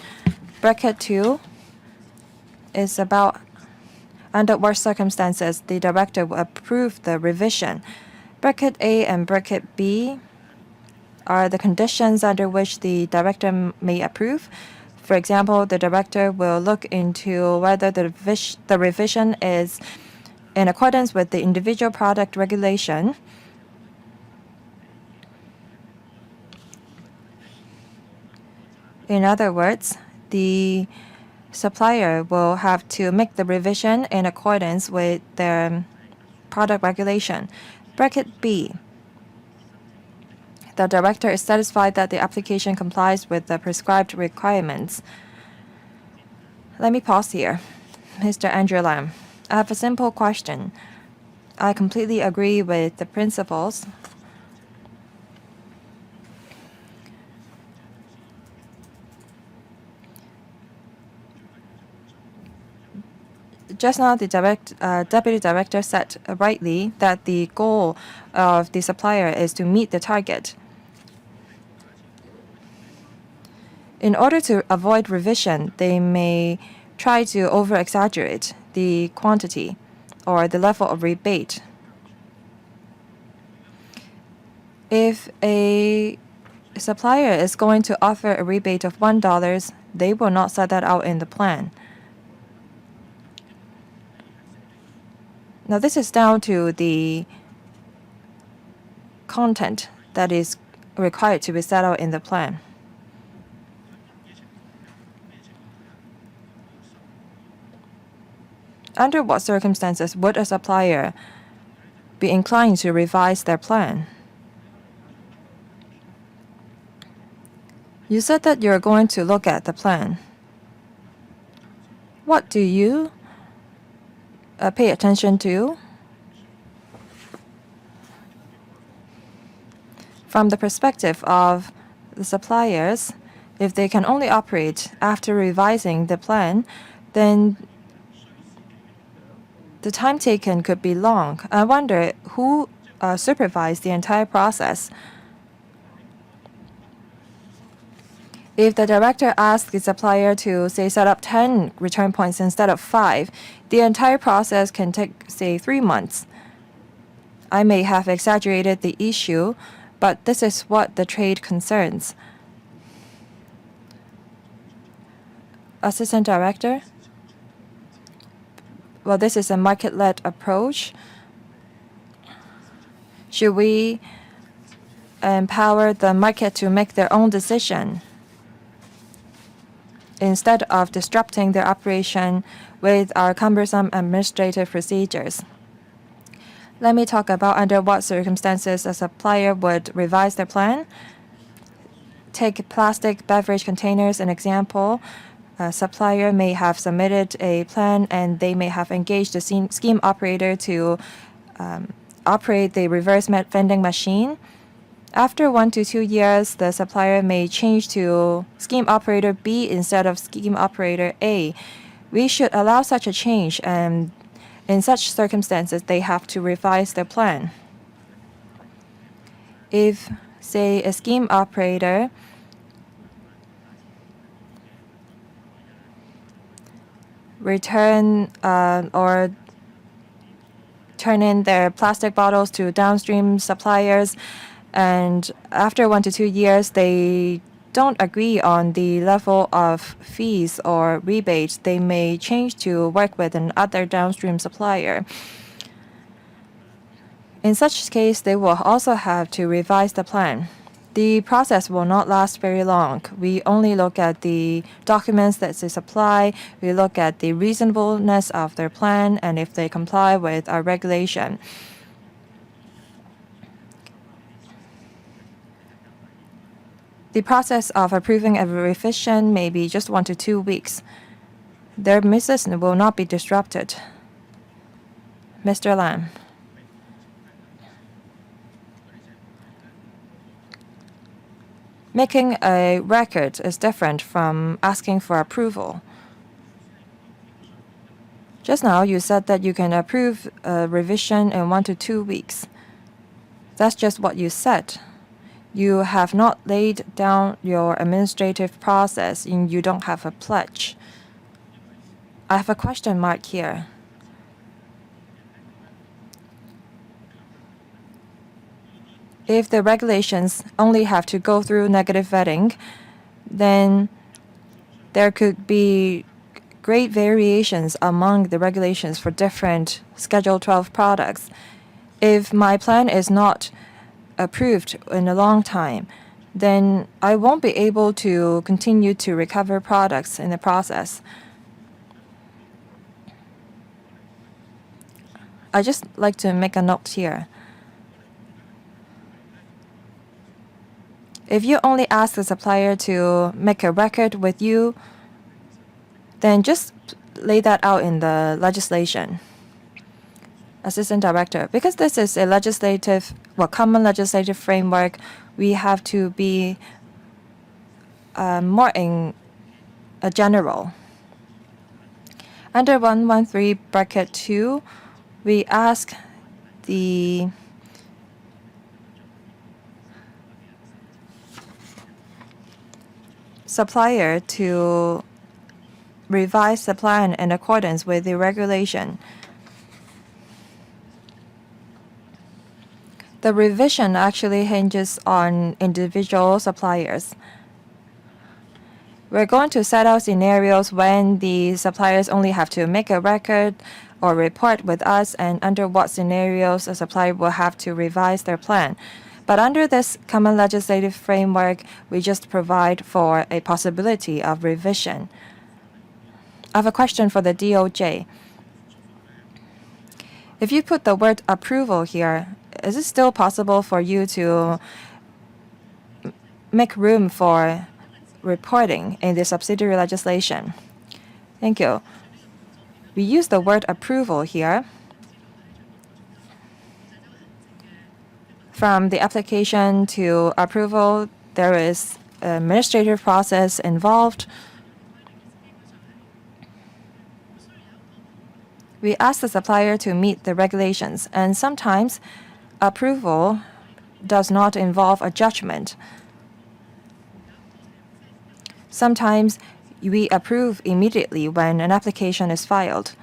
Bracket 2 is about under what circumstances the director will approve the revision. Bracket A and Bracket B are the conditions under which the director may approve. For example, the director will look into whether the revision is in accordance with the individual product regulation. In other words, the supplier will have to make the revision in accordance with their product regulation. Bracket B, the director is satisfied that the application complies with the prescribed requirements. Let me pause here. Mr. Andrew Lam, I have a simple question. I completely agree with the principles. Just now, the deputy director said rightly that the goal of the supplier is to meet the target. In order to avoid revision, they may try to over-exaggerate the quantity or the level of rebate. If a supplier is going to offer a rebate of $1, they will not set that out in the plan. Now, this is down to the content that is required to be set out in the plan. Under what circumstances would a supplier be inclined to revise their plan? You said that you're going to look at the plan. What do you pay attention to? From the perspective of the suppliers, if they can only operate after revising the plan, then the time taken could be long. I wonder who supervised the entire process. If the director asks the supplier to, say, set up 10 return points instead of 5, the entire process can take, say, 3 months. I may have exaggerated the issue, but this is what the trade concerns. Assistant Director? Well, this is a market-led approach. Should we empower the market to make their own decision instead of disrupting their operation with our cumbersome administrative procedures? Let me talk about under what circumstances a supplier would revise their plan. Take plastic beverage containers, an example. A supplier may have submitted a plan and they may have engaged a scheme operator to operate the reverse vending machine. After 1 to 2 years, the supplier may change to scheme operator B instead of scheme operator A. We should allow such a change, and in such circumstances, they have to revise their plan. If, say, a scheme operator return or turn in their plastic bottles to downstream suppliers, and after 1 to 2 years they don't agree on the level of fees or rebates, they may change to work with another downstream supplier. In such case, they will also have to revise the plan. The process will not last very long. We only look at the documents that they supply, we look at the reasonableness of their plan, and if they comply with our regulation. The process of approving a revision may be just 1 to 2 weeks. Their business will not be disrupted. Mr. Lam. Making a record is different from asking for approval. Just now, you said that you can approve a revision in 1 to 2 weeks. That's just what you said. You have not laid down your administrative process and you don't have a pledge. I have a question mark here. If the regulations only have to go through negative vetting, then there could be great variations among the regulations for different Schedule 12 products. If my plan is not approved in a long time, then I won't be able to continue to recover products in the process. I just like to make a note here. If you only ask the supplier to make a record with you, then just lay that out in the legislation. Assistant Director, because this is a common legislative framework, we have to be more in a general. Under 113(2), we ask the supplier to revise the plan in accordance with the regulation. The revision actually hinges on individual suppliers. We're going to set out scenarios when the suppliers only have to make a record or report with us, and under what scenarios a supplier will have to revise their plan. But under this common legislative framework, we just provide for a possibility of revision. I have a question for the DOJ. If you put the word approval here, is it still possible for you to make room for reporting in the subsidiary legislation? Thank you. We use the word approval here. From the application to approval, there is an administrative process involved. We ask the supplier to meet the regulations, and sometimes approval does not involve a judgment. Sometimes we approve immediately when an application is filed.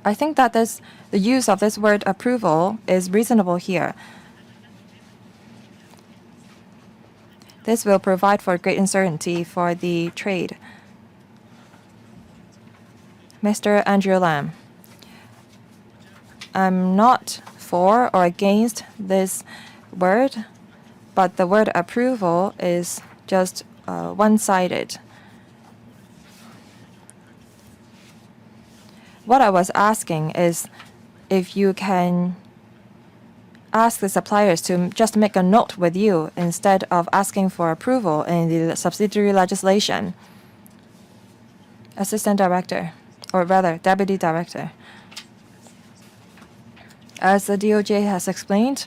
I think that the use of this word approval is reasonable here. This will provide for great uncertainty for the trade. Mr. Andrew Lam, I'm not for or against this word, but the word approval is just one-sided. What I was asking is if you can ask the suppliers to just make a note with you instead of asking for approval in the subsidiary legislation. Assistant Director, or rather Deputy Director. As the DOJ has explained,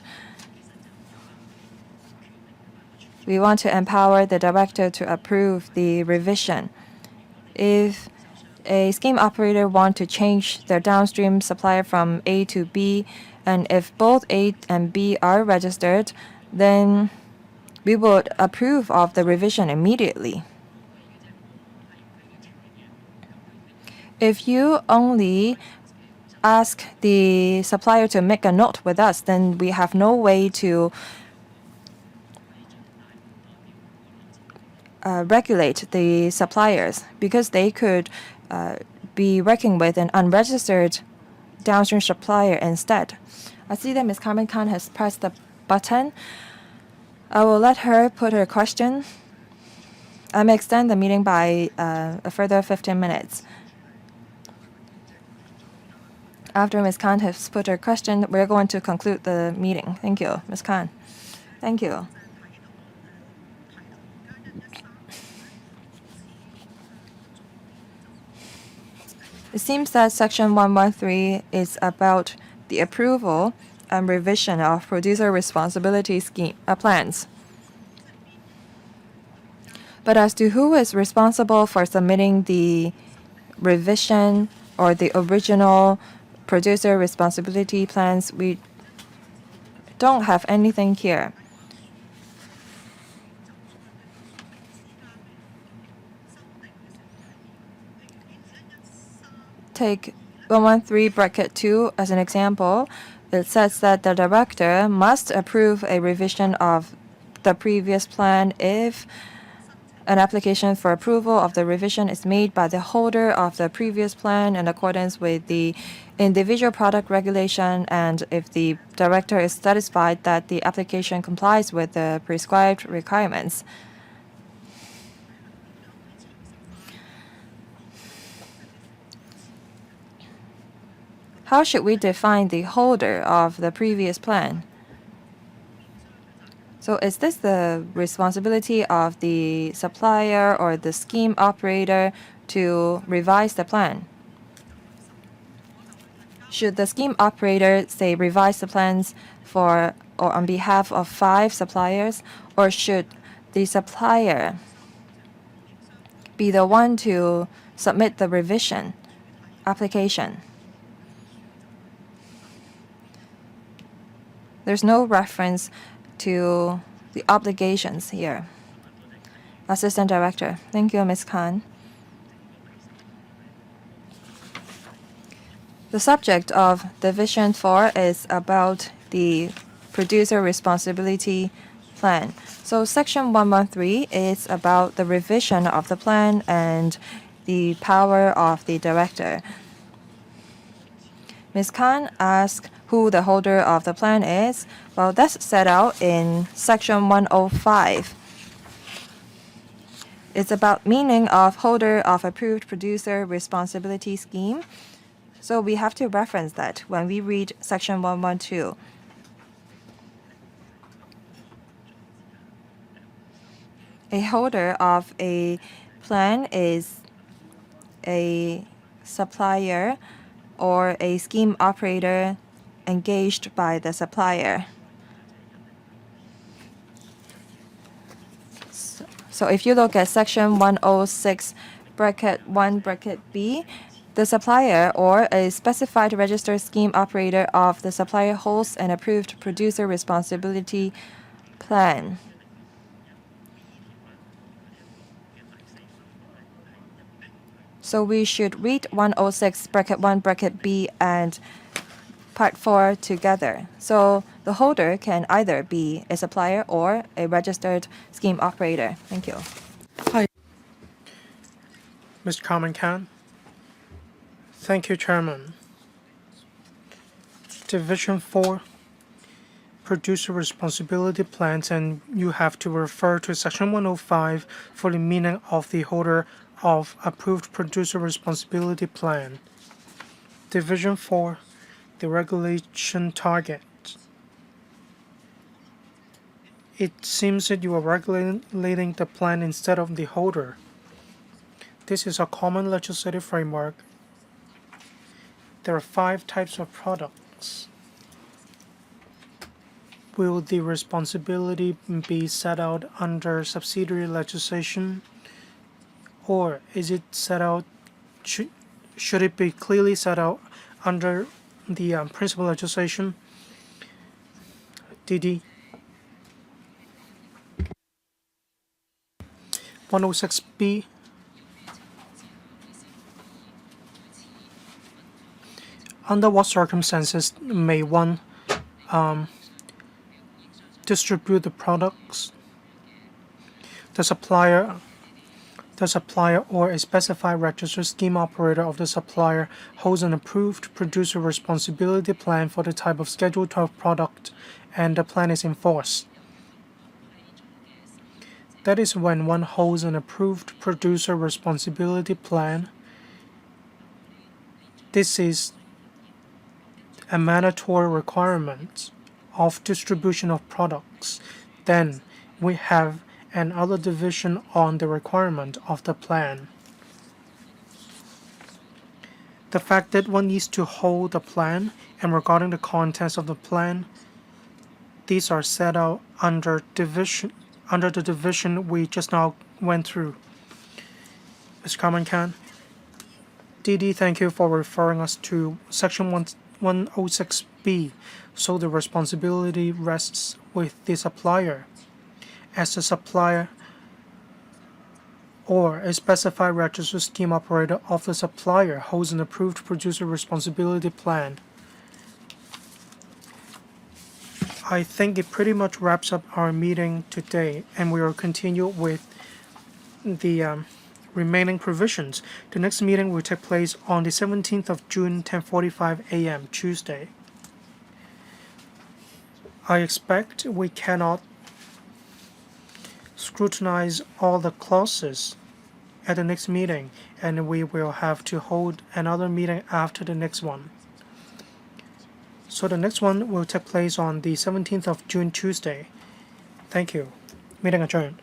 we want to empower the Director to approve the revision. If a scheme operator wants to change their downstream supplier from A to B, and if both A and B are registered, then we would approve of the revision immediately. If you only ask the supplier to make a note with us, then we have no way to regulate the suppliers because they could be working with an unregistered downstream supplier instead. I see that Ms. Carmen Khan has pressed the button. I will let her put her question. I may extend the meeting by a further 15 minutes. After Ms. Khan has put her question, we're going to conclude the meeting. Thank you, Ms. Khan. Thank you. It seems that Section 113 is about the approval and revision of producer responsibility scheme plans. But as to who is responsible for submitting the revision or the original producer responsibility plans, we don't have anything here. Take 113 bracket 2 as an example. It says that the Director must approve a revision of the previous plan if an application for approval of the revision is made by the holder of the previous plan in accordance with the individual product regulation, and if the Director is satisfied that the application complies with the prescribed requirements. How should we define the holder of the previous plan? So is this the responsibility of the supplier or the scheme operator to revise the plan? Should the scheme operator, say, revise the plans for or on behalf of 5 suppliers, or should the supplier be the one to submit the revision application? There's no reference to the obligations here. Assistant Director. Thank you, Ms. Khan. The subject of Division 4 is about the producer responsibility plan. So Section 113 is about the revision of the plan and the power of the Director. Ms. Khan asked who the holder of the plan is. Well, that's set out in Section 105. It's about meaning of holder of approved producer responsibility scheme. So we have to reference that when we read Section 112. A holder of a plan is a supplier or a scheme operator engaged by the supplier. So if you look at Section 106 bracket 1 bracket B, the supplier or a specified registered scheme operator of the supplier holds an approved producer responsibility plan. So we should read 106 bracket 1 bracket B and part 4 together. So the holder can either be a supplier or a registered scheme operator. Thank you. Mr. Carmen Khan. Thank you, Chairman. Division 4, Producer Responsibility Plans, and you have to refer to Section 105 for the meaning of the holder of Approved Producer Responsibility Plan. Division 4, the Regulation Target. It seems that you are regulating the plan instead of the holder. This is a common legislative framework. There are 5 types of products. Will the responsibility be set out under subsidiary legislation, or is it set out? Should it be clearly set out under the principal legislation? DD 106B. Under what circumstances may one distribute the products? The supplier or a specified registered scheme operator of the supplier holds an approved producer responsibility plan for the type of Schedule 12 product, and the plan is enforced. That is when one holds an approved producer responsibility plan. This is a mandatory requirement of distribution of products. Then we have another division on the requirement of the plan. The fact that one needs to hold the plan and regarding the contents of the plan, these are set out under the division we just now went through. Mr. Carmen Khan. DD, thank you for referring us to Section 106B, so the responsibility rests with the supplier. As the supplier or a specified registered scheme operator of the supplier holds an approved producer responsibility plan. I think it pretty much wraps up our meeting today, and we will continue with the remaining provisions. The next meeting will take place on the 17th of June, 10:45 a.m. Tuesday. I expect we cannot scrutinize all the clauses at the next meeting, and we will have to hold another meeting after the next one. So the next one will take place on the 17th of June, Tuesday. Thank you. Meeting adjourned.